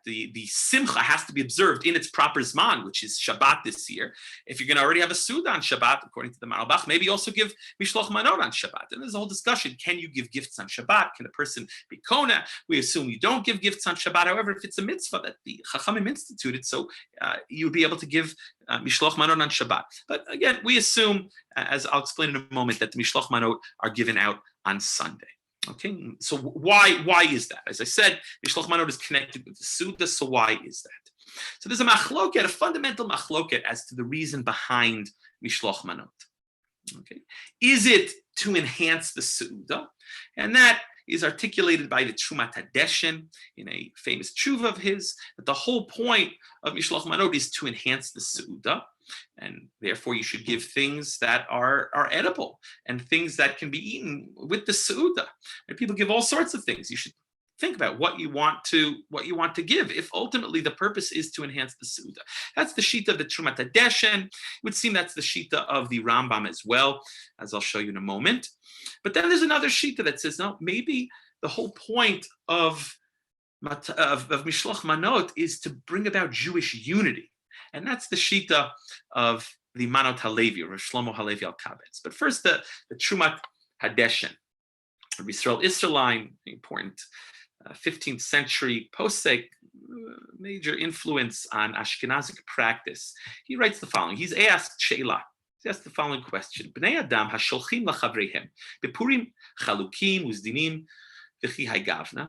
the Simcha has to be observed in its proper Zman, which is Shabbat this year. If you're going to already have a Suda on Shabbat, according to the Maharal Bach, maybe also give Mishloach Manot on Shabbat. And there's a whole discussion. Can you give gifts on Shabbat? Can a person be Kona? We assume you don't give gifts on Shabbat. However, if it's a mitzvah that the Chachamim instituted, so you would be able to give Mishloach Manot on Shabbat. But again, we assume, as I'll explain in a moment, that the Mishloach Manot are given out on Sunday. Okay, so why is that? As I said, Mishloch Manot is connected with the Suda, so why is that? So there's a machloket, a fundamental machloket as to the reason behind Mishloch Manot. Okay, is it to enhance the Suda? And that is articulated by the Trumat Hadeshen in a famous tshuva of his, that the whole point of Mishloch Manot is to enhance the Suda, and therefore you should give things that are edible and things that can be eaten with the Suda. And people give all sorts of things. You should think about what you want to give, if ultimately the purpose is to enhance the Suda. That's the shita of the Trumat Hadeshen. It would seem that's the shita of the Rambam as well, as I'll show you in a moment. But then there's another shita that says, no, maybe the whole point of Mishloch Manot is to bring about Jewish unity. And that's the shita of the Manot Halevi, or Shlomo Halevi al-Kabetz. But first, the Trumat Hadeshen. Yisrael Isserlein, important 15th century posek, major influence on Ashkenazic practice. He writes the following. He's asked Sheila. He's asked the following question. Bnei Adam hasholchim lachavreihem bepurim chalukim uzdinim v'chi haygavna.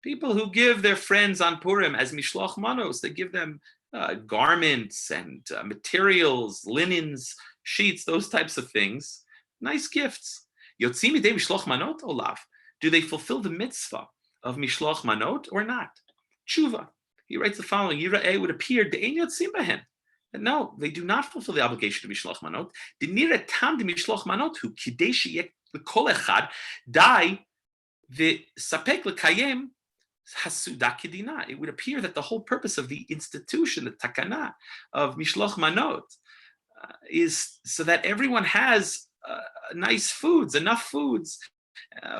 People who give their friends on Purim as mishloch manos, they give them garments and materials, linens, sheets, those types of things. Nice gifts. Yotzim midei mishloch manot olav. Do they fulfill the mitzvah of mishloch manot or not? Tshuva. He writes the following: Yira'eh would appear de'ein yotzim bahen. No, they do not fulfill the obligation of mishloch manot. Dinira tam de mishloch manot hu kidei sheyeh l'kol echad dai v'sapek l'kayem hasuda kedina. It would appear that the whole purpose of the institution, the takana of mishloch manot, is so that everyone has nice foods, enough foods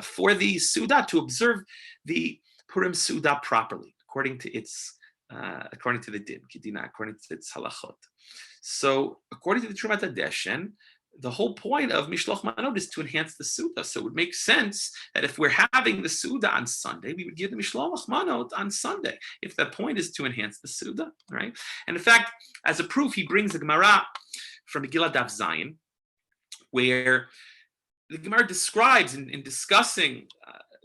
for the Suda to observe the Purim Suda properly, according to the din, Kedina, according to its halachot. So, according to the Trumat Hadeshen, the whole point of Mishloch Manot is to enhance the Suda. So it would make sense that if we're having the Suda on Sunday, we would give the Mishloch Manot on Sunday, if the point is to enhance the Suda, right? And in fact, as a proof, he brings the Gemara from Megillah Daf Zayin, where the Gemara describes in discussing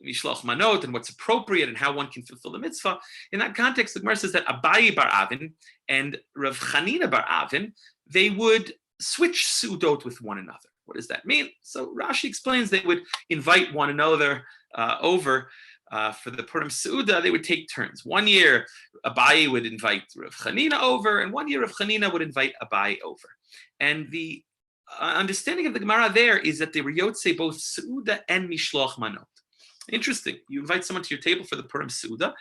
Mishloch Manot and what's appropriate and how one can fulfill the mitzvah. In that context, the Gemara says that Abaye bar Avin and Rav Chanina bar Avin, they would switch Sudot with one another. What does that mean? So Rashi explains they would invite one another over for the Purim Suda. They would take turns. One year, Abaye would invite Rav Chanina over, and one year Rav Chanina would invite Abaye over. And the understanding of the Gemara there is that they were Yotze both Suda and Mishloch Manot. Interesting. You invite someone to your table for the Purim Suda,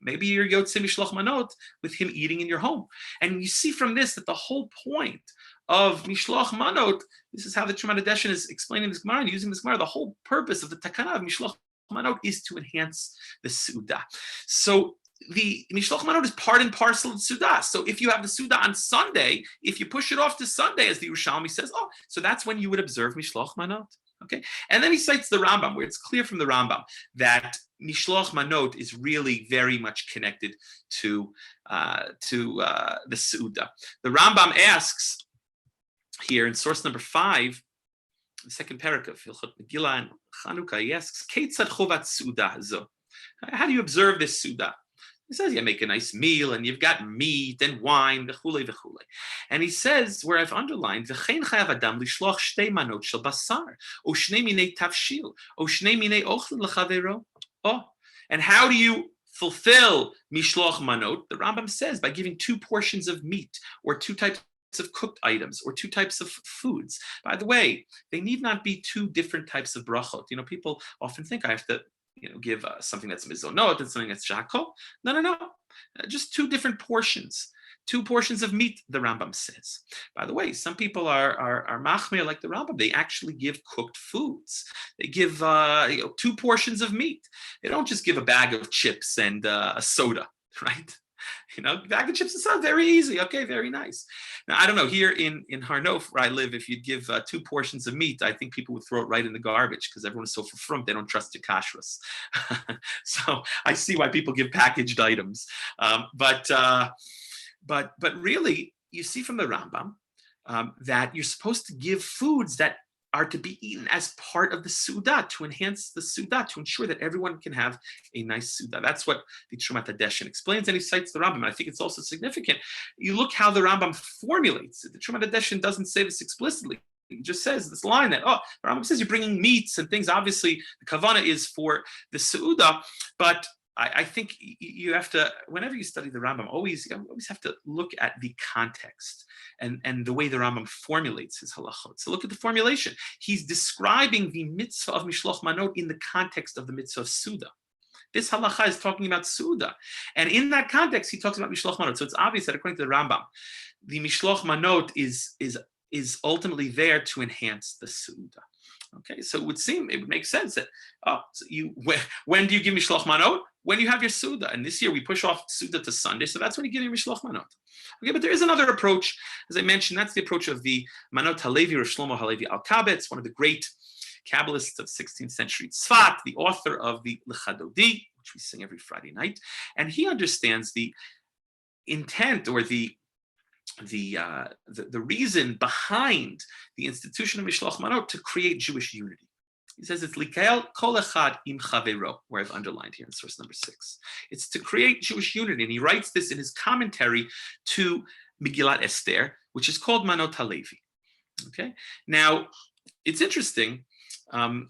maybe you're Yotze Mishloch Manot with him eating in your home. And you see from this that the whole point of Mishloch Manot, this is how the Trumat Hadeshen is explaining this Gemara and using this Gemara, the whole purpose of the Takana of Mishloch Manot is to enhance the Suda. So the Mishloch Manot is part and parcel of Suda. So if you have the Suda on Sunday, if you push it off to Sunday, as the Yerushalmi says, so that's when you would observe Mishloch Manot. Okay, and then he cites the Rambam, where it's clear from the Rambam that Mishloch Manot is really very much connected to the Suda. The Rambam asks here in source number 5, the second parak of Hilchot Megillah and Chanukah, he asks, Keitzad chovat Suda hazo? How do you observe this Suda? He says you make a nice meal and you've got meat and wine, v'chulei v'chulei. And he says, where I've underlined, v'chein chayav adam lishloch shtei manot shel basar, o shnei minei tavshil, o shnei minei ochlin l'chavero. And how do you fulfill mishloch manot? The Rambam says by giving 2 portions of meat, or 2 types of cooked items, or 2 types of foods. By the way, they need not be 2 different types of brachot. People often think I have to give something that's mizonot and something that's shakol. No. Just 2 different portions. 2 portions of meat, the Rambam says. By the way, some people are machmir like the Rambam. They actually give cooked foods. They give 2 portions of meat. They don't just give a bag of chips and a soda, right? Bag of chips and soda, very easy. Okay, very nice. Now, I don't know, here in Harnof, where I live, if you'd give 2 portions of meat, I think people would throw it right in the garbage because everyone is so frump, they don't trust your kashrus. So I see why people give packaged items. But really, you see from the Rambam that you're supposed to give foods that are to be eaten as part of the Suda, to enhance the Suda, to ensure that everyone can have a nice Suda. That's what the Trumat HaDeshen explains, and he cites the Rambam. And I think it's also significant. You look how the Rambam formulates it. The Trumat HaDeshen doesn't say this explicitly. He just says this line that, the Rambam says you're bringing meats and things. Obviously, the Kavanah is for the Suda, but I think you have to, whenever you study the Rambam, you always have to look at the context and the way the Rambam formulates his halachot. So look at the formulation. He's describing the mitzvah of Mishloch Manot in the context of the mitzvah of Suda. This halacha is talking about Suda. And in that context, he talks about Mishloch Manot. So it's obvious that according to the Rambam, the Mishloch Manot is ultimately there to enhance the Suda. Okay, so it would make sense that when do you give Mishloch Manot? When you have your Suda. And this year we push off Suda to Sunday, so that's when you give your Mishloch Manot. Okay, but there is another approach, as I mentioned, that's the approach of the Manot Halevi or Shlomo Halevi Al-Kabetz, one of the great Kabbalists of 16th century Tzfat, the author of the Lechadodi, which we sing every Friday night, and he understands the intent or the reason behind the institution of Mishloch Manot to create Jewish unity. He says it's likael kol echad im chavero, where I've underlined here in source number 6. It's to create Jewish unity, and he writes this in his commentary to Megillat Esther, which is called Manot Halevi. Okay, now it's interesting. The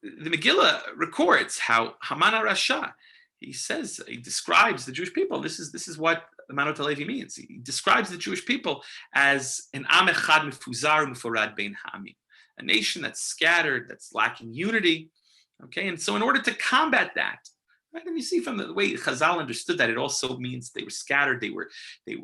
Megillah records how Haman HaRasha, he describes the Jewish people. This is what the Manot Halevi means. He describes the Jewish people as an Am Echad Mefuzar Meforad Bein Ha'amim, a nation that's scattered, that's lacking unity. Okay, and so in order to combat that, right, and you see from the way Chazal understood that, it also means they were scattered. They were there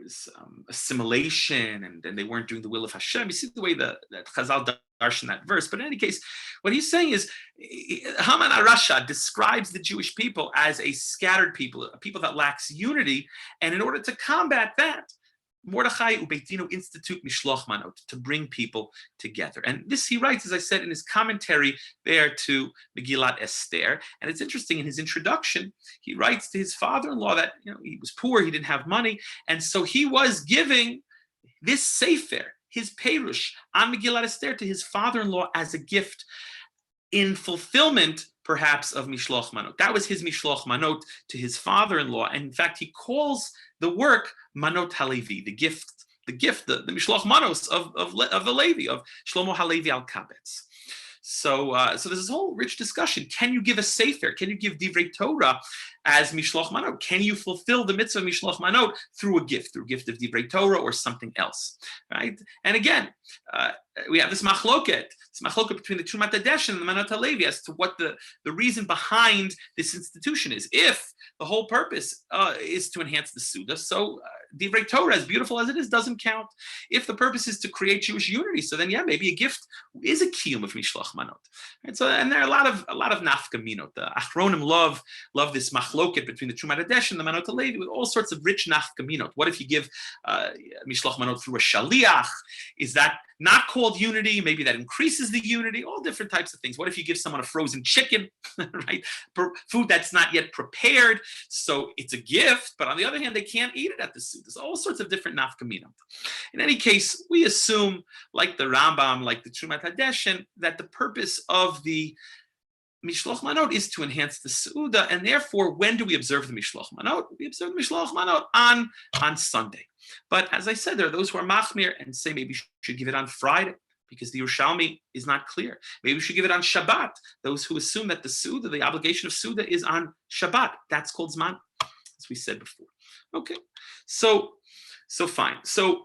was assimilation, and then they weren't doing the will of Hashem. You see the way that Chazal darshan that verse. But in any case, what he's saying is, Haman HaRasha describes the Jewish people as a scattered people, a people that lacks unity. And in order to combat that, Mordechai Ubeit Dino institute Mishloch Manot, to bring people together. And this he writes, as I said, in his commentary there to Megillat Esther. And it's interesting, in his introduction, he writes to his father-in-law that he was poor, he didn't have money, and so he was giving this sefer, his perush on Megillat Esther, to his father-in-law as a gift, in fulfillment, perhaps, of Mishloch Manot. That was his Mishloch Manot to his father-in-law. And in fact, he calls the work Manot Halevi, the gift, the Mishloch Manos of the Levi, of Shlomo Halevi Al-Kabetz. So there's this whole rich discussion. Can you give a sefer? Can you give Divrei Torah as Mishloch Manot? Can you fulfill the mitzvah of Mishloch Manot through a gift of Divrei Torah or something else, right? And again, we have this machloket between the Trumat HaDeshen and the Manot Halevi as to what the reason behind this institution is. If the whole purpose is to enhance the Suda, so Divrei Torah, as beautiful as it is, doesn't count. If the purpose is to create Jewish unity, so then maybe a gift is a kiyum of Mishloch Manot. Right? So, and there are a lot of nafkaminot. The Achronim love this machloket between the Trumat HaDeshen and the Manot Halevi with all sorts of rich nafkaminot. What if you give Mishloch Manot through a shaliach? Is that not called unity? Maybe that increases the unity. All different types of things. What if you give someone a frozen chicken, right? Food that's not yet prepared, so it's a gift, but on the other hand, they can't eat it at the Suda. There's all sorts of different nafkaminot. In any case, we assume, like the Rambam, like the Trumat HaDeshen, that the purpose of the Mishloch Manot is to enhance the Suda, and therefore, when do we observe the Mishloch Manot? We observe the Mishloch Manot on Sunday. But as I said, there are those who are machmir and say maybe you should give it on Friday, because the Yerushalmi is not clear. Maybe we should give it on Shabbat. Those who assume that the Suda, the obligation of Suda, is on Shabbat. That's called Zman, as we said before. Okay, so fine. So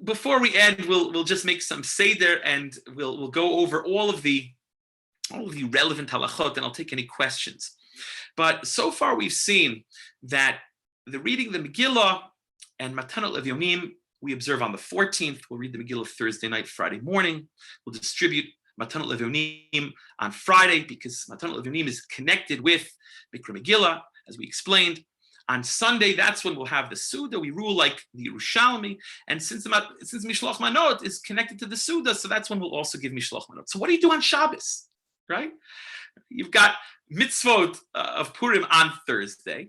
before we end, we'll just make some seder, and we'll go over all of the relevant halachot, and I'll take any questions. But so far we've seen that the reading the Megillah and Matanot Levyomim we observe on the 14th. We'll read the Megillah Thursday night, Friday morning. We'll distribute Matanot Levyomim on Friday, because Matanot Levyomim is connected with Mikra Megillah, as we explained. On Sunday, that's when we'll have the Suda. We rule like the Yerushalmi. And since Mishloch Manot is connected to the Suda, so that's when we'll also give Mishloch Manot. So what do you do on Shabbos, right? You've got mitzvot of Purim on Thursday.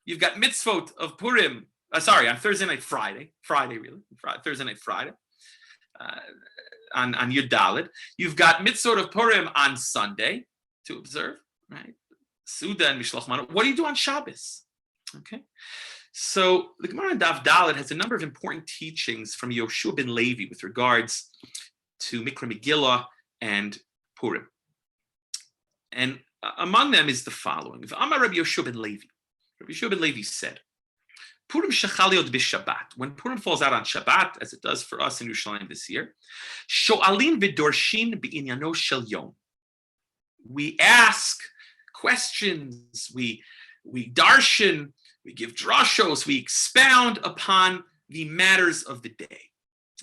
You've got mitzvot of Purim on Thursday night, Friday really, Thursday night, Friday, on Yud Daled. You've got Mitzvot of Purim on Sunday to observe, right? Suda and Mishloach Manot. What do you do on Shabbos? Okay. So the Gemara in Daf Daled has a number of important teachings from Yoshua ben Levi with regards to Mikra Megillah and Purim. And among them is the following. Amar Rabbi Yoshua ben Levi. Rabbi Yoshua ben Levi said, Purim shechaliot b'Shabbat. When Purim falls out on Shabbat, as it does for us in Yerushalayim this year, sho'alin v'dorshin b'inyano shel yom. We ask questions, we darshan, we give drashos, we expound upon the matters of the day.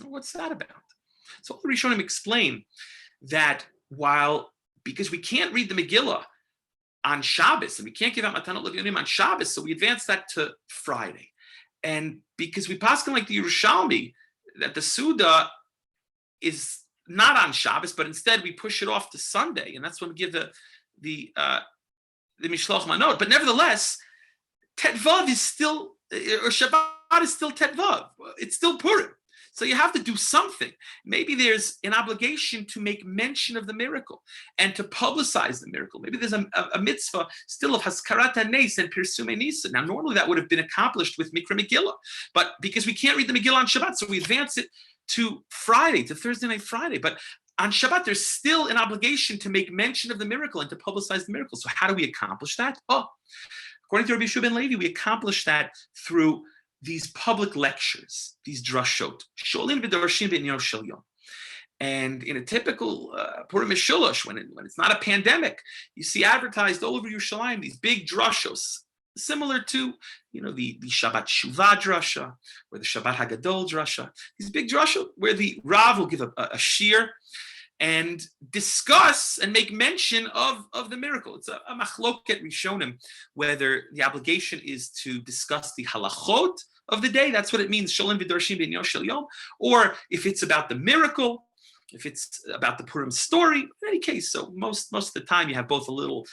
What's that about? So all the Rishonim explain that because we can't read the Megillah on Shabbos, and we can't give out Matanot Levionim on Shabbos, so we advance that to Friday. And because we paskin like the Yerushalmi, that the Suda is not on Shabbos, but instead we push it off to Sunday, and that's when we give the Mishloach Manot. But nevertheless, Tetvav is still, or Shabbat is still Tetvav. It's still Purim. So you have to do something. Maybe there's an obligation to make mention of the miracle and to publicize the miracle. Maybe there's a mitzvah still of Haskarat HaNes and Pirsume Nisa. Now, normally that would have been accomplished with Mikra Megillah, but because we can't read the Megillah on Shabbat, so we advance it to Friday, to Thursday night Friday. But on Shabbat, there's still an obligation to make mention of the miracle and to publicize the miracle. So how do we accomplish that? According to Rabbi Yeshua ben Levi, we accomplish that through these public lectures, these drashot, sholin v'dorshin b'inyan shel yom. And in a typical Purim Mishulash, when it's not a pandemic, you see advertised all over Yerushalayim these big drashos, similar to the Shabbat Shuvah drasha or the Shabbat Hagadol drasha. These big drashot where the Rav will give a shir and discuss and make mention of the miracle. It's a machloket rishonim, whether the obligation is to discuss the halachot of the day, that's what it means, sholem v'dorshin b'inyan shel yom, or if it's about the miracle, if it's about the Purim story. In any case, so most of the time you have both a little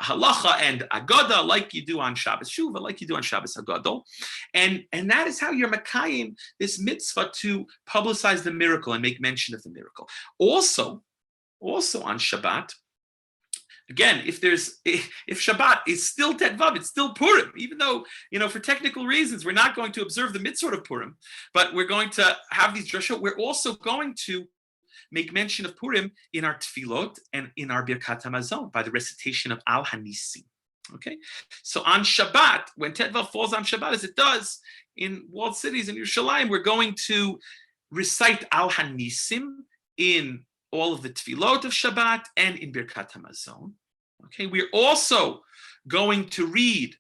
halacha and agada, like you do on Shabbos Shuvah, like you do on Shabbos Hagadol, and that is how you're makayim this mitzvah to publicize the miracle and make mention of the miracle. Also on Shabbat, again, if Shabbat is still Tetvav, it's still Purim, even though for technical reasons we're not going to observe the mitzvah of Purim, but we're going to have these drashot. We're also going to make mention of Purim in our tefillot and in our Birkat HaMazon by the recitation of Al Hanisim. Okay, so on Shabbat, when Tetvav falls on Shabbat, as it does in walled cities in Yerushalayim, we're going to recite Al Hanisim in all of the tefillot of Shabbat and in Birkat HaMazon. Okay, we're also going to read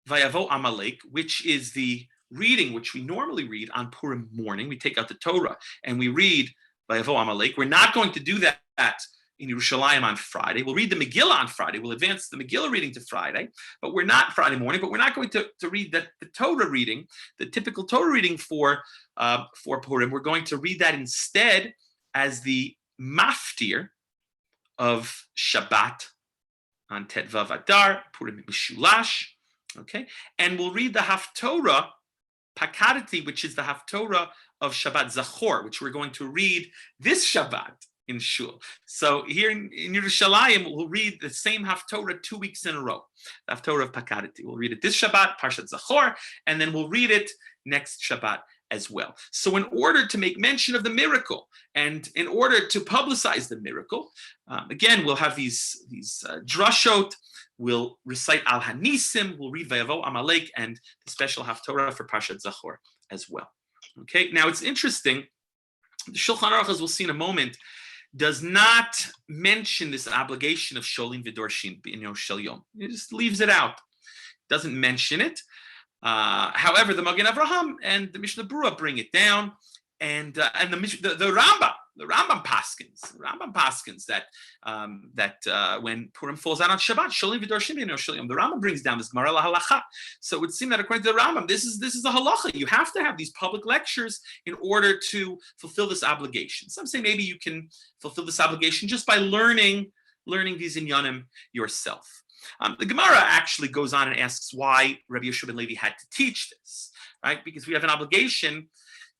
Vayavo Amalek, which is the reading which we normally read on Purim morning. We take out the Torah and we read Vayavo Amalek. We're not going to do that in Yerushalayim on Friday. We'll read the Megillah on Friday. We'll advance the Megillah reading to Friday, but we're not Friday morning. But we're not going to read the Torah reading, the typical Torah reading for Purim. We're going to read that instead as the maftir of Shabbat on Tetvav Adar, Purim Mishulash. Okay, and we'll read the Haftorah Pakadati, which is the Haftorah of Shabbat Zachor, which we're going to read this Shabbat in Shul. So here in Yerushalayim, we'll read the same Haftorah 2 weeks in a row, the Haftorah of Pakadati. We'll read it this Shabbat, Parshat Zachor, and then we'll read it next Shabbat as well. So in order to make mention of the miracle and in order to publicize the miracle, again, we'll have these drashot, we'll recite Al Hanisim, we'll read Vayavo Amalek and the special Haftorah for Parshat Zachor as well. Okay, now it's interesting, the Shulchan Aruch, as we'll see in a moment, does not mention this obligation of Sholin V'Dorshin B'inyan Shel Yom. It just leaves it out, doesn't mention it. However, the Magen Avraham and the Mishnah Berurah bring it down, and the Rambam paskins that when Purim falls out on Shabbat, Sholin V'Dorshin B'inyan Shel Yom. The Rambam brings down this Gemara Halacha. So it would seem that according to the Rambam, this is a halacha. You have to have these public lectures in order to fulfill this obligation. Some say maybe you can fulfill this obligation just by learning these inyanim yourself. The Gemara actually goes on and asks why Rabbi Yeshua ben Levi had to teach this. right? Because we have an obligation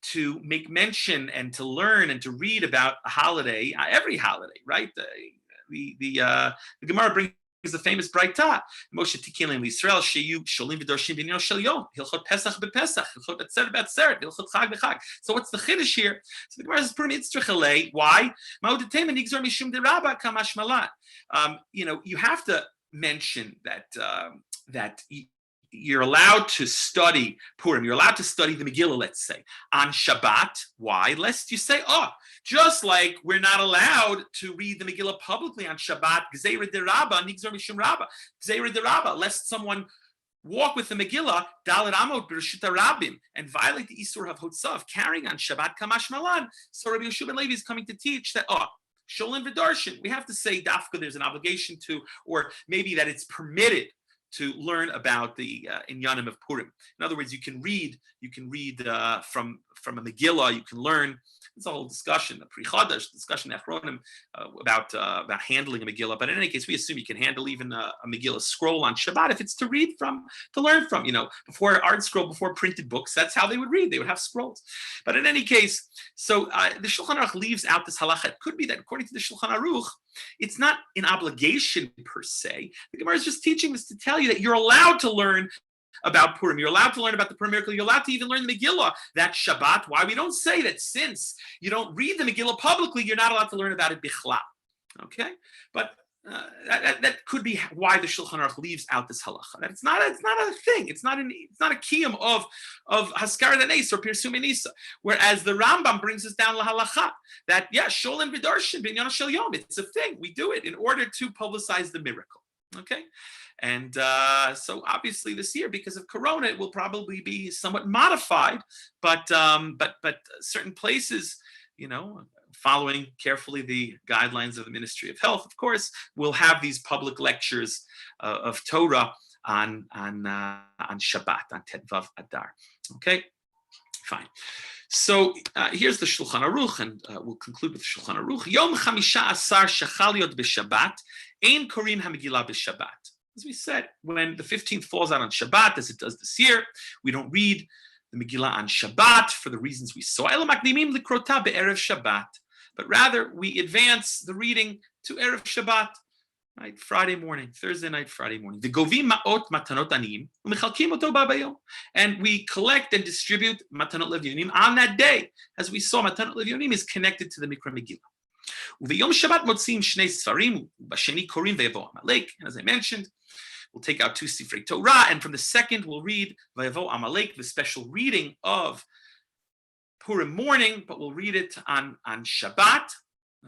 to make mention and to learn and to read about a holiday, every holiday, right? The Gemara brings the famous Braita. Moshe Tikilim Yisrael Sheyu Sholim V'Dorshim B'Nino Shel Yom Hilchot Pesach BePesach Hilchot Atzeret BeAtzeret Hilchot Chag BeChag. So what's the chiddush here? So the Gemara says Purim Itzrich Alei. Why? Ma'odetem Nigzor Mishum Derabba Kamash Malat. You have to mention that you're allowed to study Purim. You're allowed to study the Megillah, let's say, on Shabbat. Why? Lest you say, just like we're not allowed to read the Megillah publicly on Shabbat, Gzeira derabba, Nigzor Mishum Rabba, Gzeira derabba, lest someone walk with the Megillah, Dalet Amot B'Reshut Rabim, and violate the Isur of Hotzav, carrying on Shabbat Kamash Malan. So Rabbi Yeshua ben Levi is coming to teach that, Sholem V'Darshan, we have to say, Dafka, there's an obligation to, or maybe that it's permitted to learn about the Inyanim of Purim. In other words, you can read from a Megillah. You can learn. It's a whole discussion, a pre-Chadash discussion, Achronim, about handling a Megillah. But in any case, we assume you can handle even a Megillah scroll on Shabbat if it's to read from, to learn from. Before art scroll, before printed books, that's how they would read. They would have scrolls. But in any case, so the Shulchan Aruch leaves out this halacha. It could be that according to the Shulchan Aruch, it's not an obligation per se. The Gemara is just teaching this to tell you that you're allowed to learn about Purim. You're allowed to learn about the Purim miracle. You're allowed to even learn the Megillah, that Shabbat. Why? We don't say that since you don't read the Megillah publicly, you're not allowed to learn about it bichlal. Okay? But that could be why the Shulchan Aruch leaves out this halacha. That it's not a thing. It's not a kiyum of Haskarat Nes or Pirsum Nisa. Whereas the Rambam brings us down la halacha that Sholem V'Darshan B'Inyan Shel Yom. It's a thing. We do it in order to publicize the miracle. Okay? And so obviously this year, because of Corona, it will probably be somewhat modified, but certain places, following carefully the guidelines of the Ministry of Health, of course, will have these public lectures of Torah on Shabbat, on Tet Vav Adar. Okay, fine. So here's the Shulchan Aruch, and we'll conclude with Shulchan Aruch. Yom Chamisha Asar Shachal Yot B'Shabbat, Ein Korim HaMegillah B'Shabbat. As we said, when the 15th falls out on Shabbat, as it does this year, we don't read the Megillah on Shabbat for the reasons we saw. Ela makdimim likrota be'erev Shabbat, but rather we advance the reading to erev Shabbat, right? Friday morning, Thursday night, Friday morning. V'govim ma'ot matanot aniyim u'mechalkim oto ba'bayom, and we collect and distribute matanot levyonim on that day. As we saw, matanot levyonim is connected to the Mikra Megillah. Uv'yom Shabbat motzim shnei sfarim u'basheni korim ve'yavo Amalek, and as I mentioned, we'll take out 2 Sifrei Torah, and from the second we'll read Vayavo Amalek, the special reading of Purim morning, but we'll read it on Shabbat.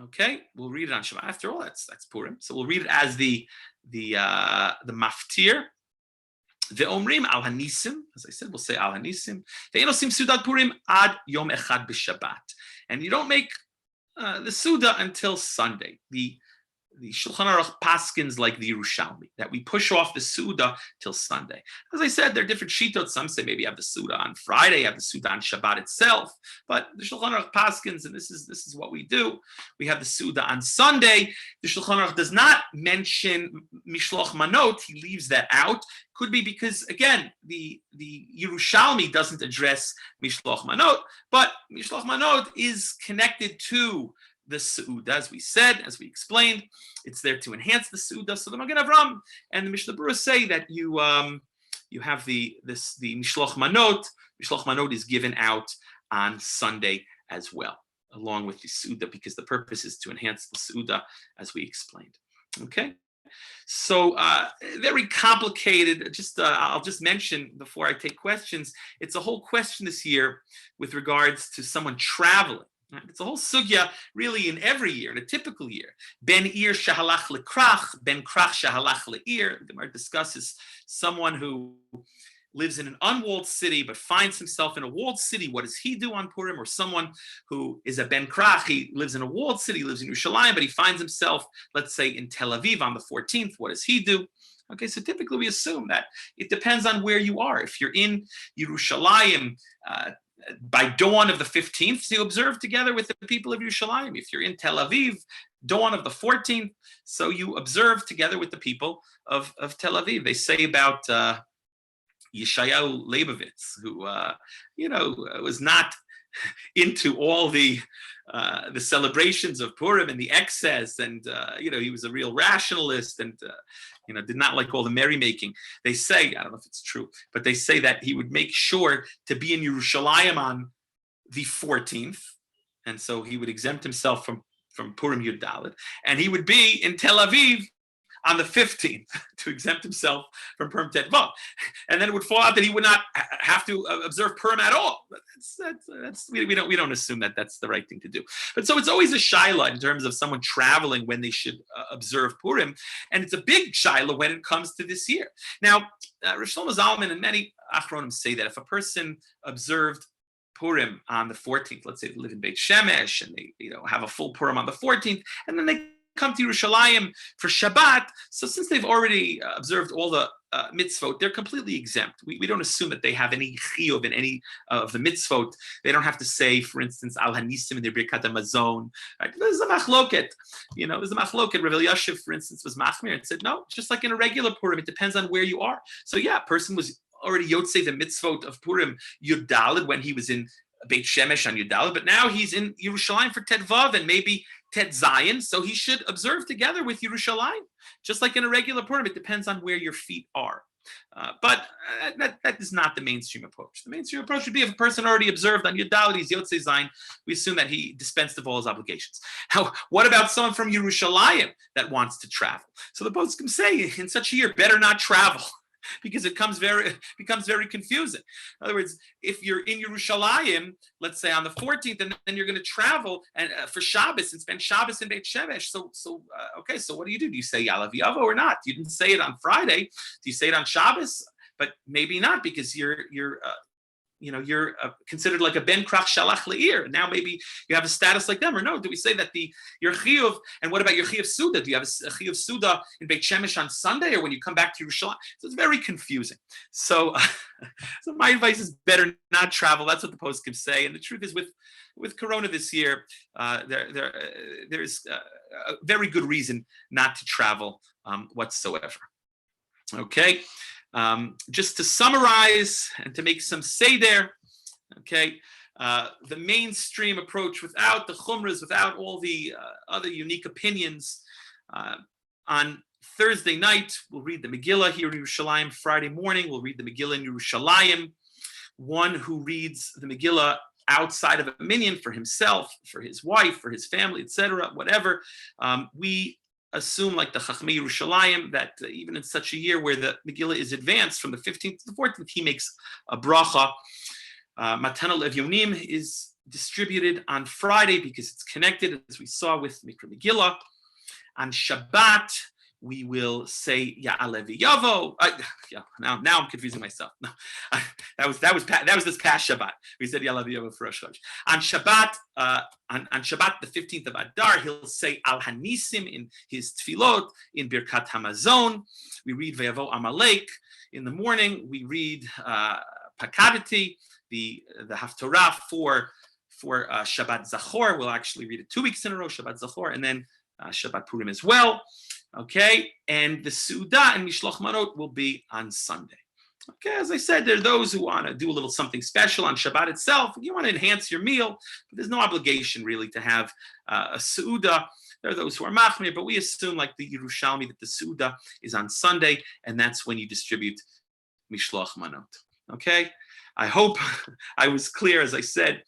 Okay, we'll read it on Shabbat. After all, that's Purim, so we'll read it as the maftir. The Omrim al Hanisim, as I said, we'll say al Hanisim. Ve'enosim Sudat Purim ad Yom Echad b'Shabbat, and you don't make the Suda until Sunday. The Shulchan Aruch paskins like the Yerushalmi, that we push off the Suda till Sunday. As I said, there are different shitot. Some say maybe have the Suda on Friday, have the Suda on Shabbat itself. But the Shulchan Aruch paskins, and this is what we do. We have the Suda on Sunday. The Shulchan Aruch does not mention Mishloch Manot. He leaves that out. Could be because, again, the Yerushalmi doesn't address Mishloch Manot, but Mishloch Manot is connected to the Seudah, as we said, as we explained. It's there to enhance the Seudah. So the Magen Avram and the Mishnah Berurah say that you have the Mishloch Manot. Mishloch Manot is given out on Sunday as well, along with the Seudah, because the purpose is to enhance the Seudah, as we explained. Okay, so very complicated. I'll just mention before I take questions. It's a whole question this year with regards to someone traveling. It's a whole sugya, really, in every year, in a typical year. Ben ir shahalach lekrach, ben krach shahalach leir. The Gemara discusses someone who lives in an unwalled city but finds himself in a walled city. What does he do on Purim? Or someone who is a ben krach, he lives in a walled city, lives in Yerushalayim, but he finds himself, let's say, in Tel Aviv on the 14th. What does he do? Okay, so typically we assume that it depends on where you are. If you're in Yerushalayim, by dawn of the 15th, so you observe together with the people of Yerushalayim. If you're in Tel Aviv, dawn of the 14th, so you observe together with the people of Tel Aviv. They say about Yeshayahu Leibovitz, who was not into all the celebrations of Purim and the excess, and he was a real rationalist, and did not like all the merrymaking. They say, I don't know if it's true, but they say that he would make sure to be in Yerushalayim on the 14th, and so he would exempt himself from Purim Yud Dalet, and he would be in Tel Aviv on the 15th to exempt himself from Purim Tet Vav. And then it would fall out that he would not have to observe Purim at all. But we don't assume that that's the right thing to do. But so it's always a shaila in terms of someone traveling when they should observe Purim. And it's a big shaila when it comes to this year. Now, Rosh Shlomo Zalman and many Achronim say that if a person observed Purim on the 14th, let's say they live in Beit Shemesh and they have a full Purim on the 14th, and then they come to Yerushalayim for Shabbat. So since they've already observed all the mitzvot, they're completely exempt. We don't assume that they have any chiyuv in any of the mitzvot. They don't have to say, for instance, Al Hanisim in their Birkat HaMazon. Right? There's a machloket. There's a machloket. Rav Elyashiv, for instance, was machmir and said, no, just like in a regular Purim, it depends on where you are. So yeah, a person was already yotzei the mitzvot of Purim Yud Daled when he was in Beit Shemesh on Yud Daled, but now he's in Yerushalayim for Tet Vav and maybe Tet Zayin, so he should observe together with Yerushalayim, just like in a regular Purim. It depends on where your feet are. But that is not the mainstream approach. The mainstream approach would be if a person already observed on Yud Daled, he's Yotzei Zayin, we assume that he dispensed of all his obligations. Now, what about someone from Yerushalayim that wants to travel? So the poskim say, in such a year, better not travel, because it becomes very confusing. In other words, if you're in Yerushalayim, let's say on the 14th, and then you're going to travel and for Shabbos and spend Shabbos in Beit Shemesh. So what do? Do you say Yalav Yavo or not? You didn't say it on Friday. Do you say it on Shabbos? But maybe not, because you're considered like a ben krach shalach le'ir. Now maybe you have a status like them, or no? Do we say that your chiyuv, and what about your chiyuv suda? Do you have a chiyuv suda in Beit Shemesh on Sunday, or when you come back to Yerushalayim? So it's very confusing. So my advice is better not travel. That's what the poskim say. And the truth is, with Corona this year, there's a very good reason not to travel whatsoever. Okay. Just to summarize and to make some seder, okay, the mainstream approach without the chumras, without all the other unique opinions. On Thursday night, we'll read the Megillah here in Yerushalayim. Friday morning, we'll read the Megillah in Yerushalayim. One who reads the Megillah outside of a minyan for himself, for his wife, for his family, etc., whatever, we assume, like the Chachmei Yerushalayim, that even in such a year where the Megillah is advanced from the 15th to the 14th, he makes a bracha. Matana Levyonim is distributed on Friday because it's connected, as we saw with Mikra Megillah. On Shabbat, we will say Ya'alev Yavo. Now I'm confusing myself. No, that was this past Shabbat. We said Ya'alev Yavo for Rosh Chodesh. On Shabbat, on Shabbat, the 15th of Adar, he'll say Al Hanisim in his Tfilot in Birkat Hamazon. We read Ve'avo Amalek in the morning. We read Pakadati, the Haftorah for Shabbat Zachor. We'll actually read it 2 weeks in a row, Shabbat Zachor, and then Shabbat Purim as well. Okay, and the Suda and Mishloch Manot will be on Sunday. Okay, as I said, there are those who want to do a little something special on Shabbat itself. You want to enhance your meal, but there's no obligation really to have a Suda. There are those who are machmir, but we assume, like the Yerushalmi, that the Suda is on Sunday, and that's when you distribute Mishloch Manot. Okay, I hope I was clear. As I said,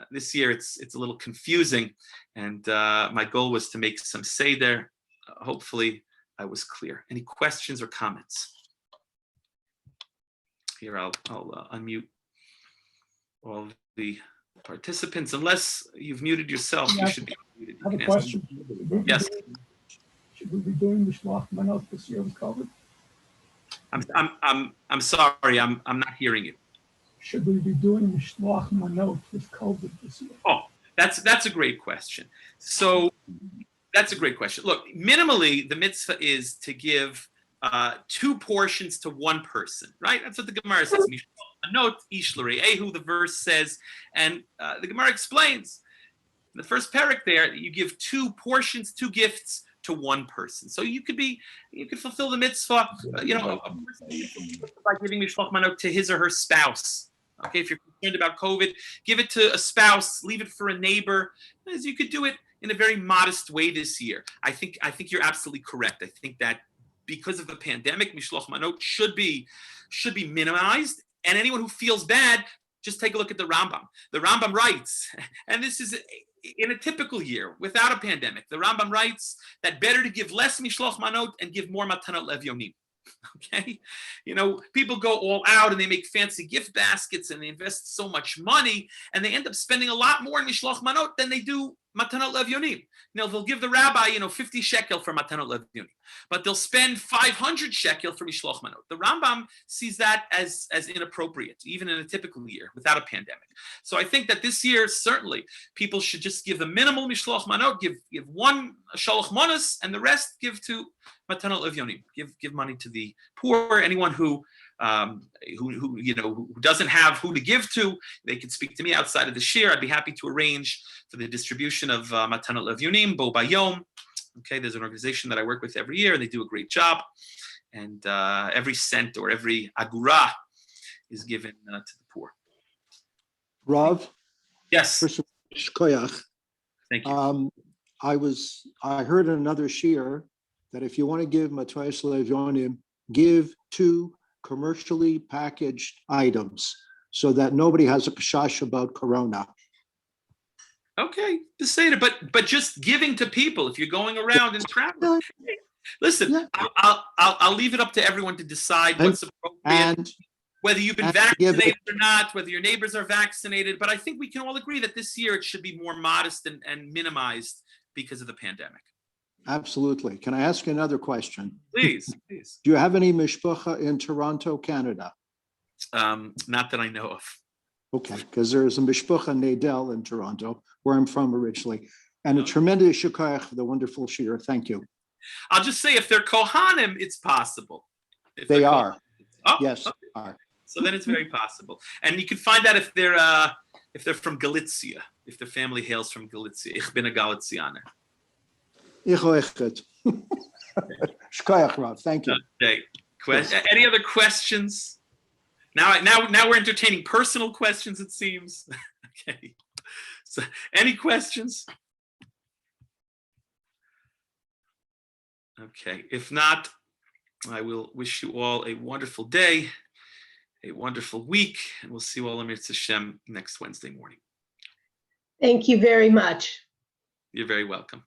this year it's a little confusing, and my goal was to make some seder. Hopefully I was clear. Any questions or comments? Here, I'll unmute all the participants. Unless you've muted yourself, you should be muted. I have a question. Yes. Should we be doing Mishloach Manot this year with COVID? I'm sorry, I'm not hearing you. Should we be doing Mishloach Manot with COVID this year? Oh, that's a great question. So that's a great question. Look, minimally, the mitzvah is to give 2 portions to one person, right? That's what the Gemara says. Manot ish l're'ehu, the verse says, and the Gemara explains in the first parak there, you give 2 portions, 2 gifts to one person. So you could fulfill the mitzvah, a person by giving mishloach manot to his or her spouse. Okay, if you're concerned about COVID, give it to a spouse, leave it for a neighbor. As you could do it in a very modest way this year. I think you're absolutely correct. I think that because of the pandemic, mishloach manot should be minimized. And anyone who feels bad, just take a look at the Rambam. The Rambam writes, and this is in a typical year without a pandemic. The Rambam writes that better to give less mishloach manot and give more matanot levyonim. Okay, people go all out and they make fancy gift baskets and they invest so much money and they end up spending a lot more in mishloach manot than they do matanot levyonim. They'll give the rabbi 50 shekel for matanot levyonim, but they'll spend 500 shekel for mishloach manot. The Rambam sees that as inappropriate, even in a typical year without a pandemic. So I think that this year certainly people should just give the minimal mishloach manot, give one shalach manos, and the rest give to matanot levyonim. Give money to the poor. Anyone who doesn't have who to give to, they can speak to me outside of the shir. I'd be happy to arrange for the distribution of matanot levyonim, bo bayom. Okay, there's an organization that I work with every year, and they do a great job. And every cent or every agura is given to the poor. Rav? Yes. First of all, shkoyach. Thank you. I heard in another shir that if you want to give matanot levyonim, give 2 commercially packaged items so that nobody has a kashash about corona. Okay, the Seder, but just giving to people if you're going around and traveling. Listen, I'll leave it up to everyone to decide what's appropriate, whether you've been vaccinated or not, whether your neighbors are vaccinated. But I think we can all agree that this year it should be more modest and minimized because of the pandemic. Absolutely. Can I ask you another question? Please. Do you have any mishpacha in Toronto, Canada? Not that I know of. Okay, because there's a mishpacha Nadel in Toronto, where I'm from originally, and a tremendous shukayach for the wonderful shir. Thank you. I'll just say, if they're Kohanim, it's possible. They are. Oh, yes, okay. are. So then it's very possible, and you can find out if they're from Galicia, if their family hails from Galicia. Ich bin a Galicianer. Shkoyach, Rav. Thank you. Okay. Any other questions? Now we're entertaining personal questions, it seems. Okay. So, any questions? Okay. If not, I will wish you all a wonderful day, a wonderful week, and we'll see you all in Mirz Hashem next Wednesday morning. Thank you very much. You're very welcome.